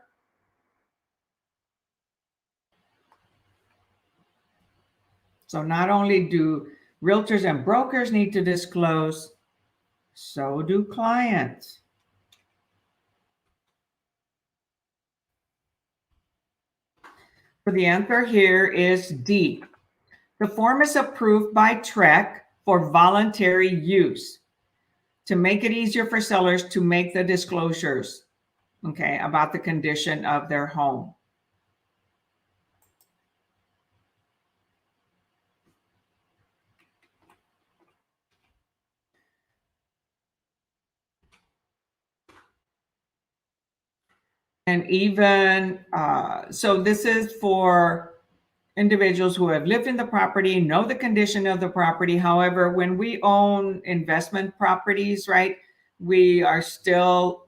Speaker 1: So not only do realtors and brokers need to disclose, so do clients. So the answer here is D. The form is approved by TREC for voluntary use to make it easier for sellers to make the disclosures, okay, about the condition of their home. And even, so this is for individuals who have lived in the property, know the condition of the property. However, when we own investment properties, right, we are still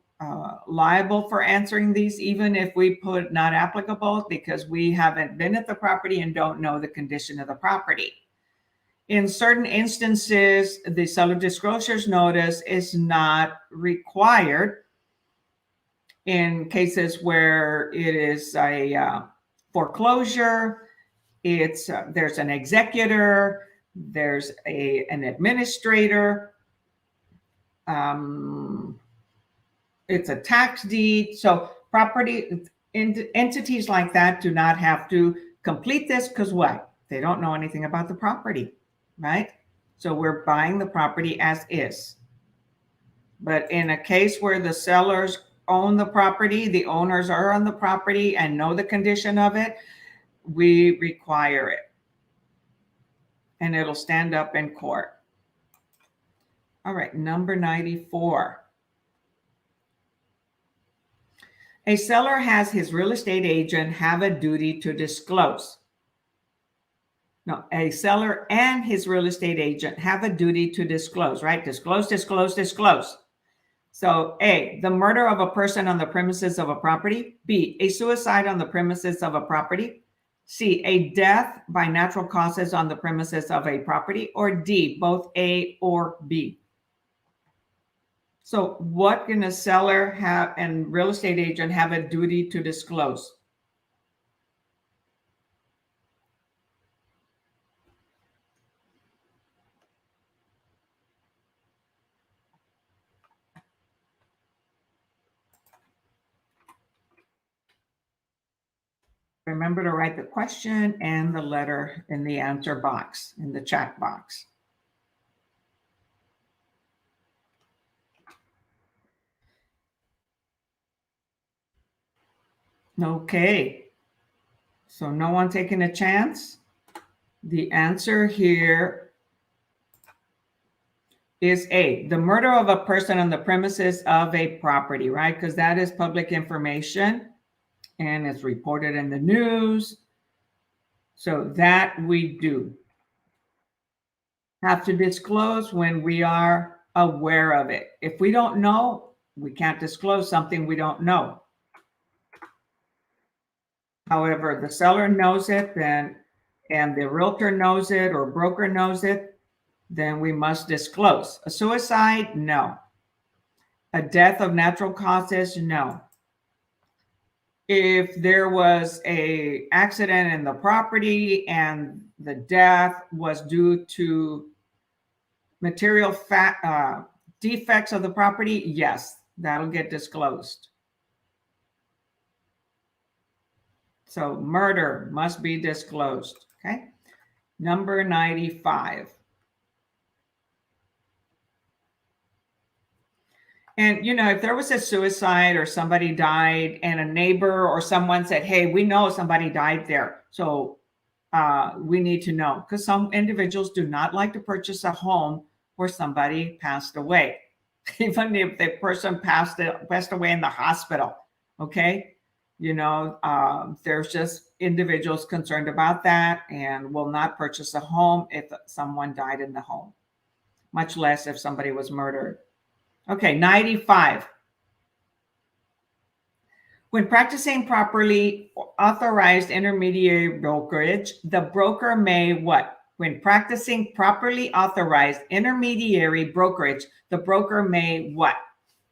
Speaker 1: liable for answering these, even if we put not applicable, because we haven't been at the property and don't know the condition of the property. In certain instances, the seller disclosures notice is not required in cases where it is a foreclosure. It's there's an executor, there's an administrator, it's a tax deed. So property entities like that do not have to complete this because what? They don't know anything about the property, right? So we're buying the property as is. But in a case where the sellers own the property, the owners are on the property and know the condition of it, we require it. And it'll stand up in court. All right, number 94. A seller has his real estate agent have a duty to disclose. No, a seller and his real estate agent have a duty to disclose, right? Disclose, disclose, disclose. So A, the murder of a person on the premises of a property. B, a suicide on the premises of a property. C, a death by natural causes on the premises of a property. Or D, both A or B. So what can a seller have and real estate agent have a duty to disclose? Remember to write the question and the letter in the answer box, in the chat box. Okay, so no one taking a chance? The answer here is A, the murder of a person on the premises of a property, right? Because that is public information and it's reported in the news. So that we do have to disclose when we are aware of it. If we don't know, we can't disclose something we don't know. However, the seller knows it, then, and the realtor knows it or broker knows it, then we must disclose. A suicide? No. A death of natural causes? No. If there was a accident in the property and the death was due to material defects of the property, yes, that'll get disclosed. So murder must be disclosed, okay? Number 95. And, if there was a suicide or somebody died and a neighbor or someone said, hey, we know somebody died there, so we need to know, because some individuals do not like to purchase a home where somebody passed away, even if the person passed away in the hospital, okay? There's just individuals concerned about that and will not purchase a home if someone died in the home, much less if somebody was murdered. Okay, 95. When practicing properly authorized intermediary brokerage, the broker may what? When practicing properly authorized intermediary brokerage, the broker may what?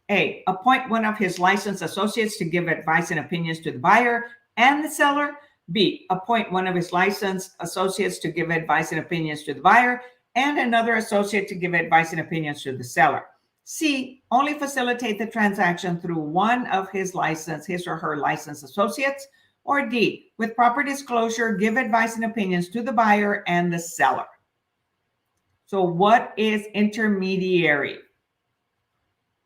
Speaker 1: A, appoint one of his licensed associates to give advice and opinions to the buyer and the seller. B, appoint one of his licensed associates to give advice and opinions to the buyer and another associate to give advice and opinions to the seller. C, only facilitate the transaction through one of his or her licensed associates. Or D, with proper disclosure, give advice and opinions to the buyer and the seller. So what is intermediary?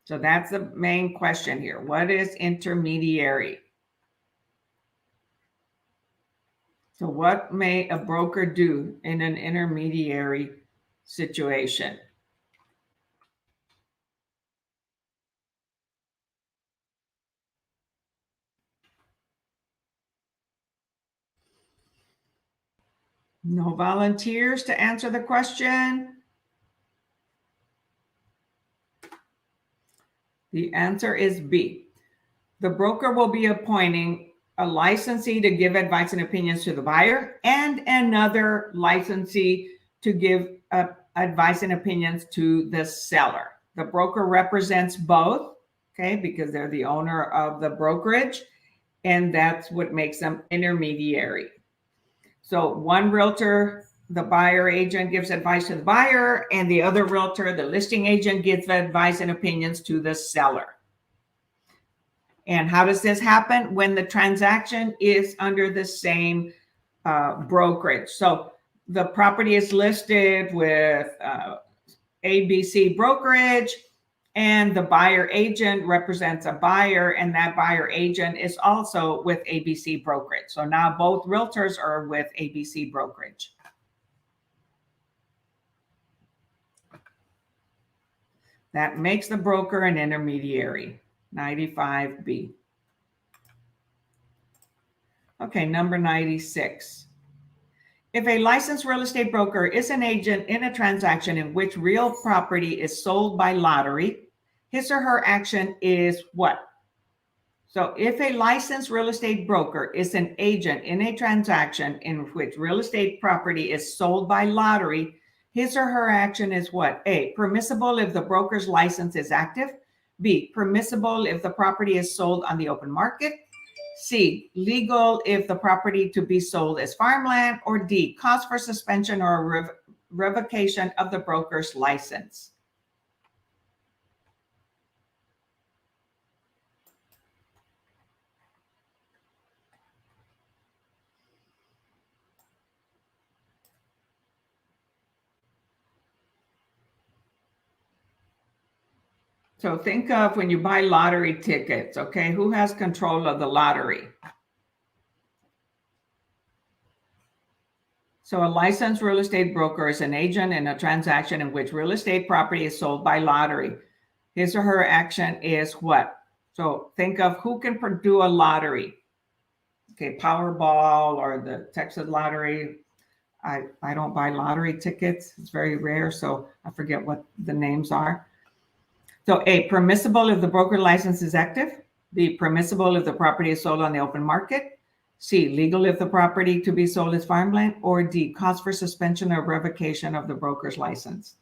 Speaker 1: So that's the main question here. What is intermediary? So what may a broker do in an intermediary situation? No volunteers to answer the question? The answer is B. The broker will be appointing a licensee to give advice and opinions to the buyer and another licensee to give advice and opinions to the seller. The broker represents both, okay, because they're the owner of the brokerage, and that's what makes them intermediary. So one realtor, the buyer agent, gives advice to the buyer, and the other realtor, the listing agent, gives advice and opinions to the seller. And how does this happen? When the transaction is under the same brokerage. So the property is listed with ABC brokerage, and the buyer agent represents a buyer, and that buyer agent is also with ABC brokerage. So now both realtors are with ABC brokerage. That makes the broker an intermediary. 95B. Okay, number 96. If a licensed real estate broker is an agent in a transaction in which real property is sold by lottery, his or her action is what? So if a licensed real estate broker is an agent in a transaction in which real estate property is sold by lottery, his or her action is what? A, permissible if the broker's license is active. B, permissible if the property is sold on the open market. C, legal if the property to be sold is farmland. Or D, cause for suspension or revocation of the broker's license. So think of when you buy lottery tickets, okay? Who has control of the lottery? So a licensed real estate broker is an agent in a transaction in which real estate property is sold by lottery. His or her action is what? So think of who can do a lottery. Okay, Powerball or the Texas Lottery. I don't buy lottery tickets. It's very rare, so I forget what the names are. So A, permissible if the broker license is active. B, permissible if the property is sold on the open market. C, legal if the property to be sold is farmland. Or D, cause for suspension or revocation of the broker's license.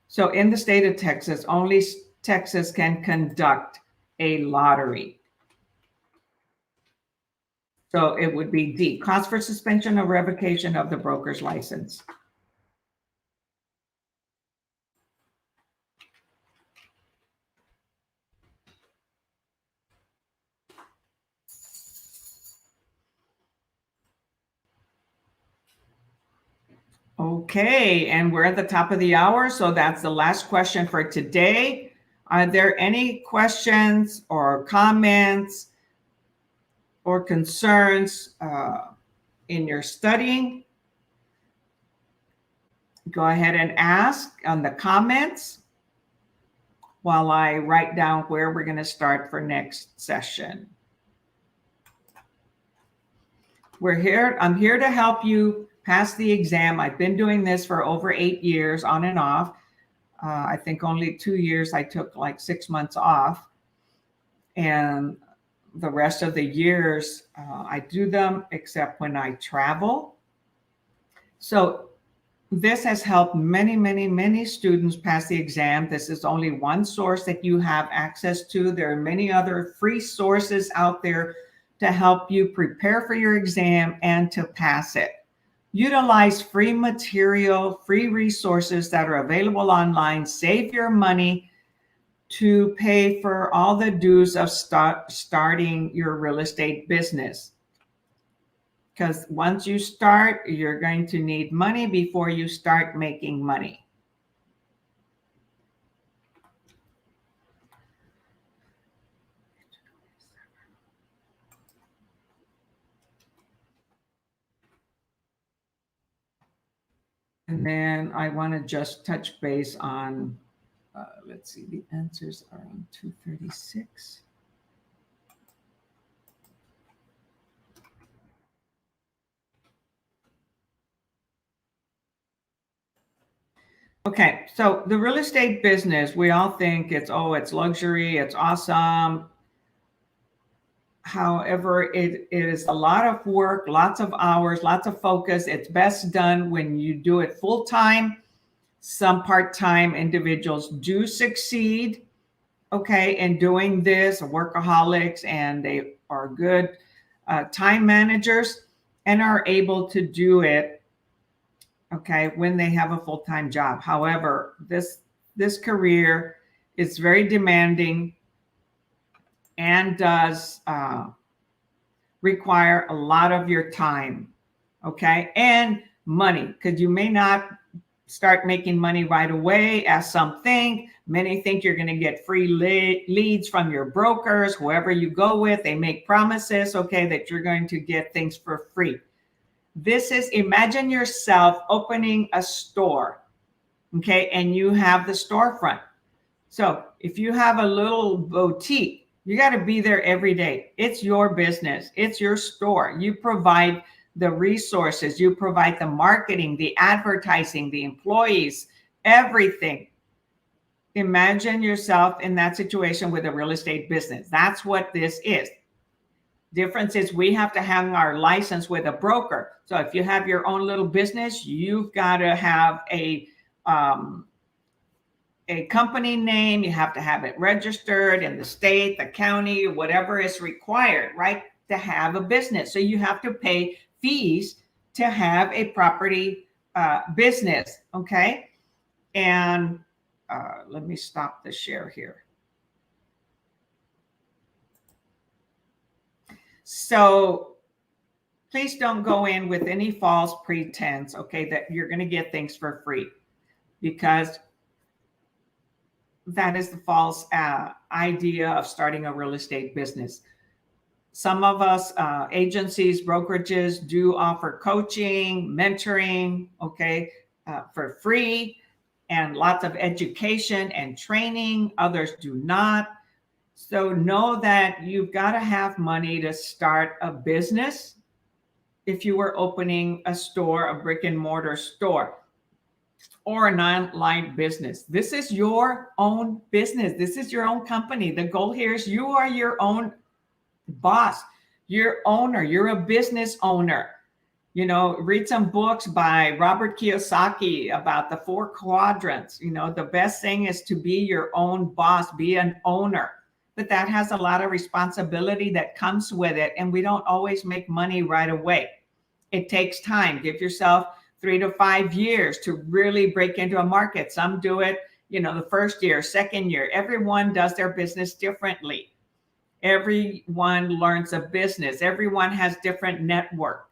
Speaker 1: So in the state of Texas, only Texas can conduct a lottery. So it would be D, cause for suspension or revocation of the broker's license. Okay, and we're at the top of the hour, so that's the last question for today. Are there any questions or comments or concerns in your studying? Go ahead and ask on the comments while I write down where we're going to start for next session. I'm here to help you pass the exam. I've been doing this for over 8 years on and off. I think only 2 years I took like 6 months off. And the rest of the years I do them except when I travel. So this has helped many, many, many students pass the exam. This is only one source that you have access to. There are many other free sources out there to help you prepare for your exam and to pass it. Utilize free material, free resources that are available online. Save your money to pay for all the dues of starting your real estate business. Because once you start, you're going to need money before you start making money. And then I want to just touch base on, let's see, the answers are on 236. Okay, so the real estate business, we all think it's luxury, it's awesome. However, it is a lot of work, lots of hours, lots of focus. It's best done when you do it full time. Some part-time individuals do succeed, okay, in doing this, workaholics, and they are good time managers and are able to do it, okay, when they have a full-time job. However, this career is very demanding and does require a lot of your time, okay, and money, because you may not start making money right away, as some think. Many think you're going to get free leads from your brokers, whoever you go with. They make promises, okay, that you're going to get things for free. This is, imagine yourself opening a store, okay, and you have the storefront. So if you have a little boutique, you got to be there every day. It's your business. It's your store. You provide the resources. You provide the marketing, the advertising, the employees, everything. Imagine yourself in that situation with a real estate business. That's what this is. Difference is we have to hang our license with a broker. So if you have your own little business, you've got to have a company name. You have to have it registered in the state, the county, whatever is required, right, to have a business. So you have to pay fees to have a property business, okay? And let me stop the share here. So please don't go in with any false pretense, okay, that you're going to get things for free, because that is the false idea of starting a real estate business. Some of us, agencies, brokerages, do offer coaching, mentoring, okay, for free, and lots of education and training. Others do not. So know that you've got to have money to start a business. If you were opening a store, a brick and mortar store, or an online business, this is your own business. This is your own company. The goal here is you are your own boss, your owner, you're a business owner. You know, read some books by Robert Kiyosaki about the 4 quadrants. You know, the best thing is to be your own boss, be an owner. But that has a lot of responsibility that comes with it. And we don't always make money right away. It takes time. Give yourself 3 to 5 years to really break into a market. Some do it, you know, the first year, second year. Everyone does their business differently. Everyone learns a business. Everyone has different network.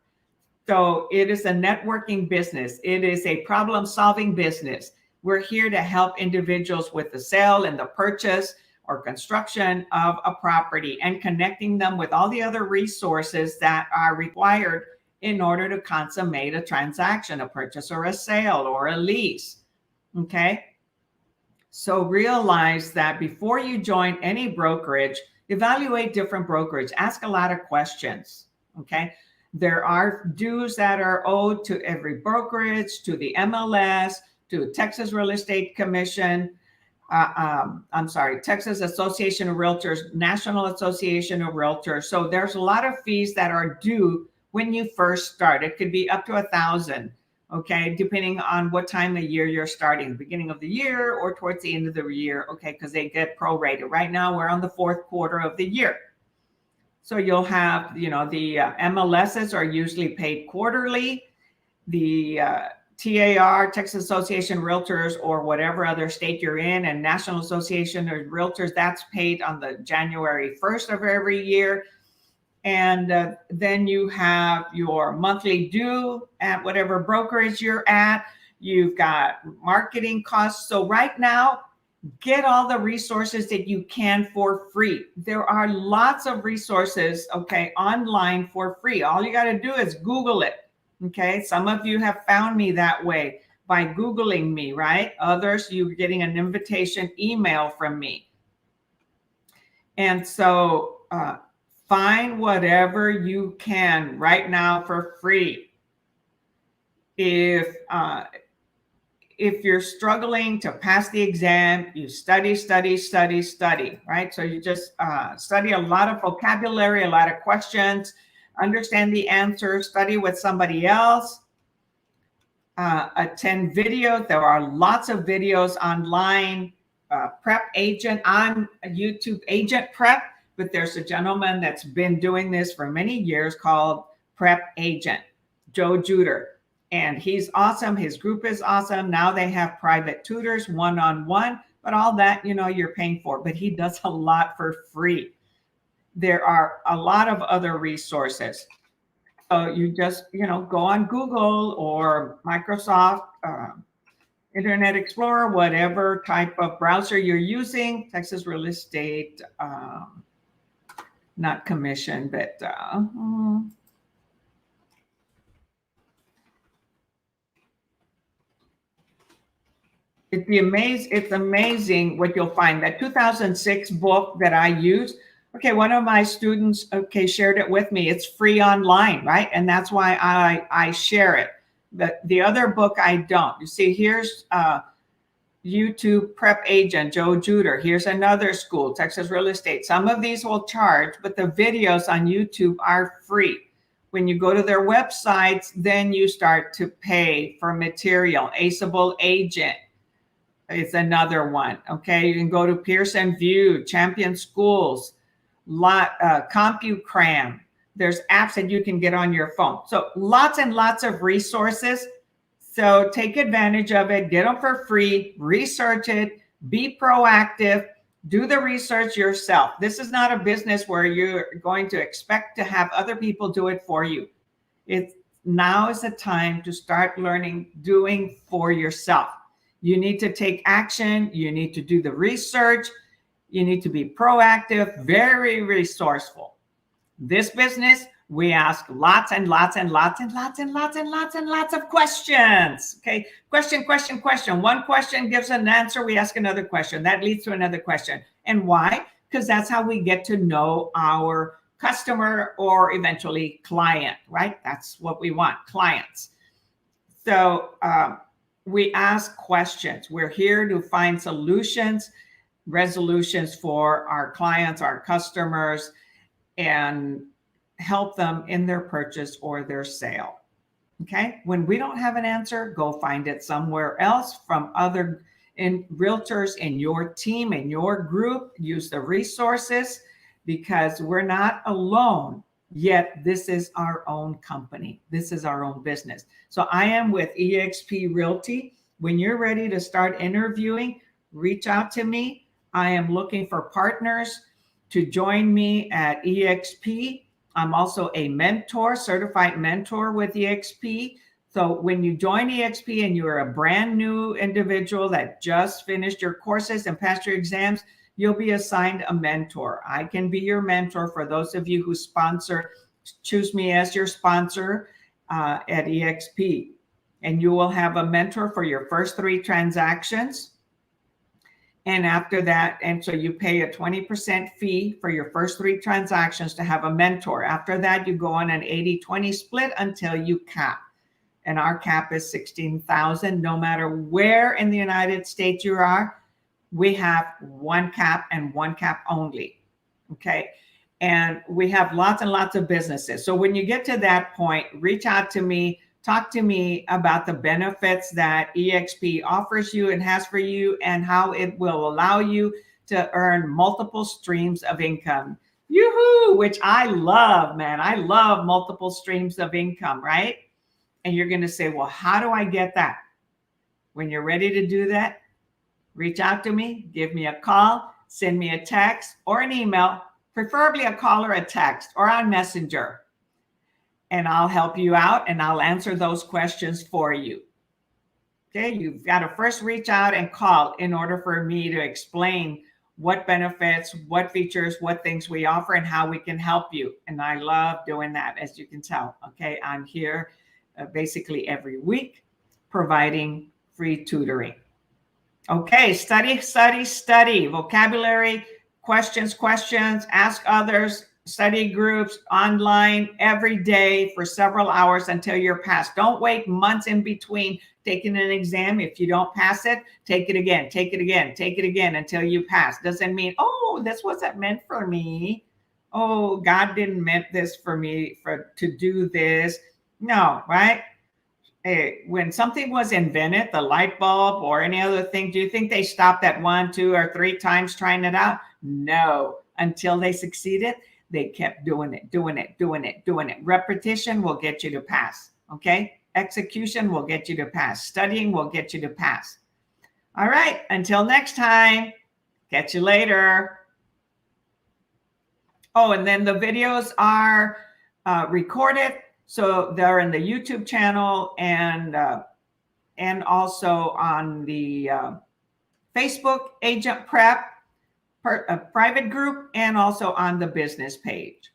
Speaker 1: So it is a networking business. It is a problem-solving business. We're here to help individuals with the sale and the purchase or construction of a property and connecting them with all the other resources that are required in order to consummate a transaction, a purchase or a sale or a lease. Okay. So realize that before you join any brokerage, evaluate different brokerage, ask a lot of questions. Okay. There are dues that are owed to every brokerage, to the MLS, to Texas Real Estate Commission. Texas Association of Realtors, National Association of Realtors. So there's a lot of fees that are due when you first start. It could be up to $1,000, okay, depending on what time of year you're starting, beginning of the year or towards the end of the year, okay, because they get prorated. Right now, we're on the 4th quarter of the year. So you'll have, you know, the MLSs are usually paid quarterly. The TAR, Texas Association of Realtors, or whatever other state you're in, and National Association of Realtors, that's paid on the January 1st of every year. And then you have your monthly due at whatever brokerage you're at. You've got marketing costs. So right now, get all the resources that you can for free. There are lots of resources, okay, online for free. All you got to do is Google it. Okay, some of you have found me that way by Googling me, right? Others, you're getting an invitation email from me. And so find whatever you can right now for free. If you're struggling to pass the exam, you study, right? So you just study a lot of vocabulary, a lot of questions, understand the answers, study with somebody else, attend videos. There are lots of videos online. Prep Agent on YouTube, AgentPrep, but there's a gentleman that's been doing this for many years called Prep Agent, Joe Juder. And he's awesome. His group is awesome. Now they have private tutors, one-on-one, but all that, you know, you're paying for. But he does a lot for free. There are a lot of other resources. So you just, you know, go on Google or Microsoft, Internet Explorer, whatever type of browser you're using, Texas Real Estate, not commission, but it's amazing what you'll find. That 2006 book that I used, okay, one of my students, okay, shared it with me. It's free online, right? And that's why I share it. But the other book, I don't. You see, here's YouTube Prep Agent, Joe Juder. Here's another school, Texas Real Estate. Some of these will charge, but the videos on YouTube are free. When you go to their websites, then you start to pay for material. Aceable Agent is another one. Okay, you can go to Pearson View, Champion Schools, CompuCram. There's apps that you can get on your phone. So lots and lots of resources. So take advantage of it, get them for free, research it, be proactive, do the research yourself. This is not a business where you're going to expect to have other people do it for you. Now is the time to start learning, doing for yourself. You need to take action. You need to do the research. You need to be proactive, very resourceful. This business, we ask lots and lots and lots and lots and lots and lots and lots of questions. Okay, question. One question gives an answer. We ask another question. That leads to another question. And why? because that's how we get to know our customer or eventually client, right? That's what we want, clients. So we ask questions. We're here to find solutions, resolutions for our clients, our customers, and help them in their purchase or their sale. Okay. When we don't have an answer, go find it somewhere else from other realtors in your team, in your group. Use the resources, because we're not alone. Yet this is our own company. This is our own business. So I am with eXp Realty. When you're ready to start interviewing, reach out to me. I am looking for partners to join me at eXp. I'm also a mentor, certified mentor with eXp. So when you join eXp and you're a brand new individual that just finished your courses and passed your exams, you'll be assigned a mentor. I can be your mentor for those of you who choose me as your sponsor at eXp. And you will have a mentor for your first 3 transactions. And after that, and so you pay a 20% fee for your first 3 transactions to have a mentor. After that, you go on an 80-20 split until you cap. And our cap is $16,000. No matter where in the United States you are, we have one cap and one cap only. Okay. And we have lots and lots of businesses. So when you get to that point, reach out to me, talk to me about the benefits that eXp offers you and has for you, and how it will allow you to earn multiple streams of income. Yoo-hoo, which I love, man. I love multiple streams of income, right? And you're going to say, well, how do I get that? When you're ready to do that, reach out to me, give me a call, send me a text or an email, preferably a call or a text or on Messenger. And I'll help you out and I'll answer those questions for you. Okay, you've got to first reach out and call in order for me to explain what benefits, what features, what things we offer, and how we can help you. And I love doing that, as you can tell. Okay, I'm here basically every week providing free tutoring. Okay, study, study, study. Vocabulary, questions, ask others, study groups, online every day for several hours until you're passed. Don't wait months in between taking an exam. If you don't pass it, take it again, take it again, take it again until you pass. Doesn't mean, oh, this wasn't meant for me. Oh, God didn't meant this for me to do this. No, right? Hey, when something was invented, the light bulb or any other thing, do you think they stopped at 1, 2, or 3 times trying it out? No, until they succeeded, they kept doing it, doing it, doing it, doing it. Repetition will get you to pass, okay? Execution will get you to pass. Studying will get you to pass. All right, until next time, catch you later. Oh, and then the videos are recorded. So they're in the YouTube channel and also on the Facebook AgentPrep private group, and also on the business page.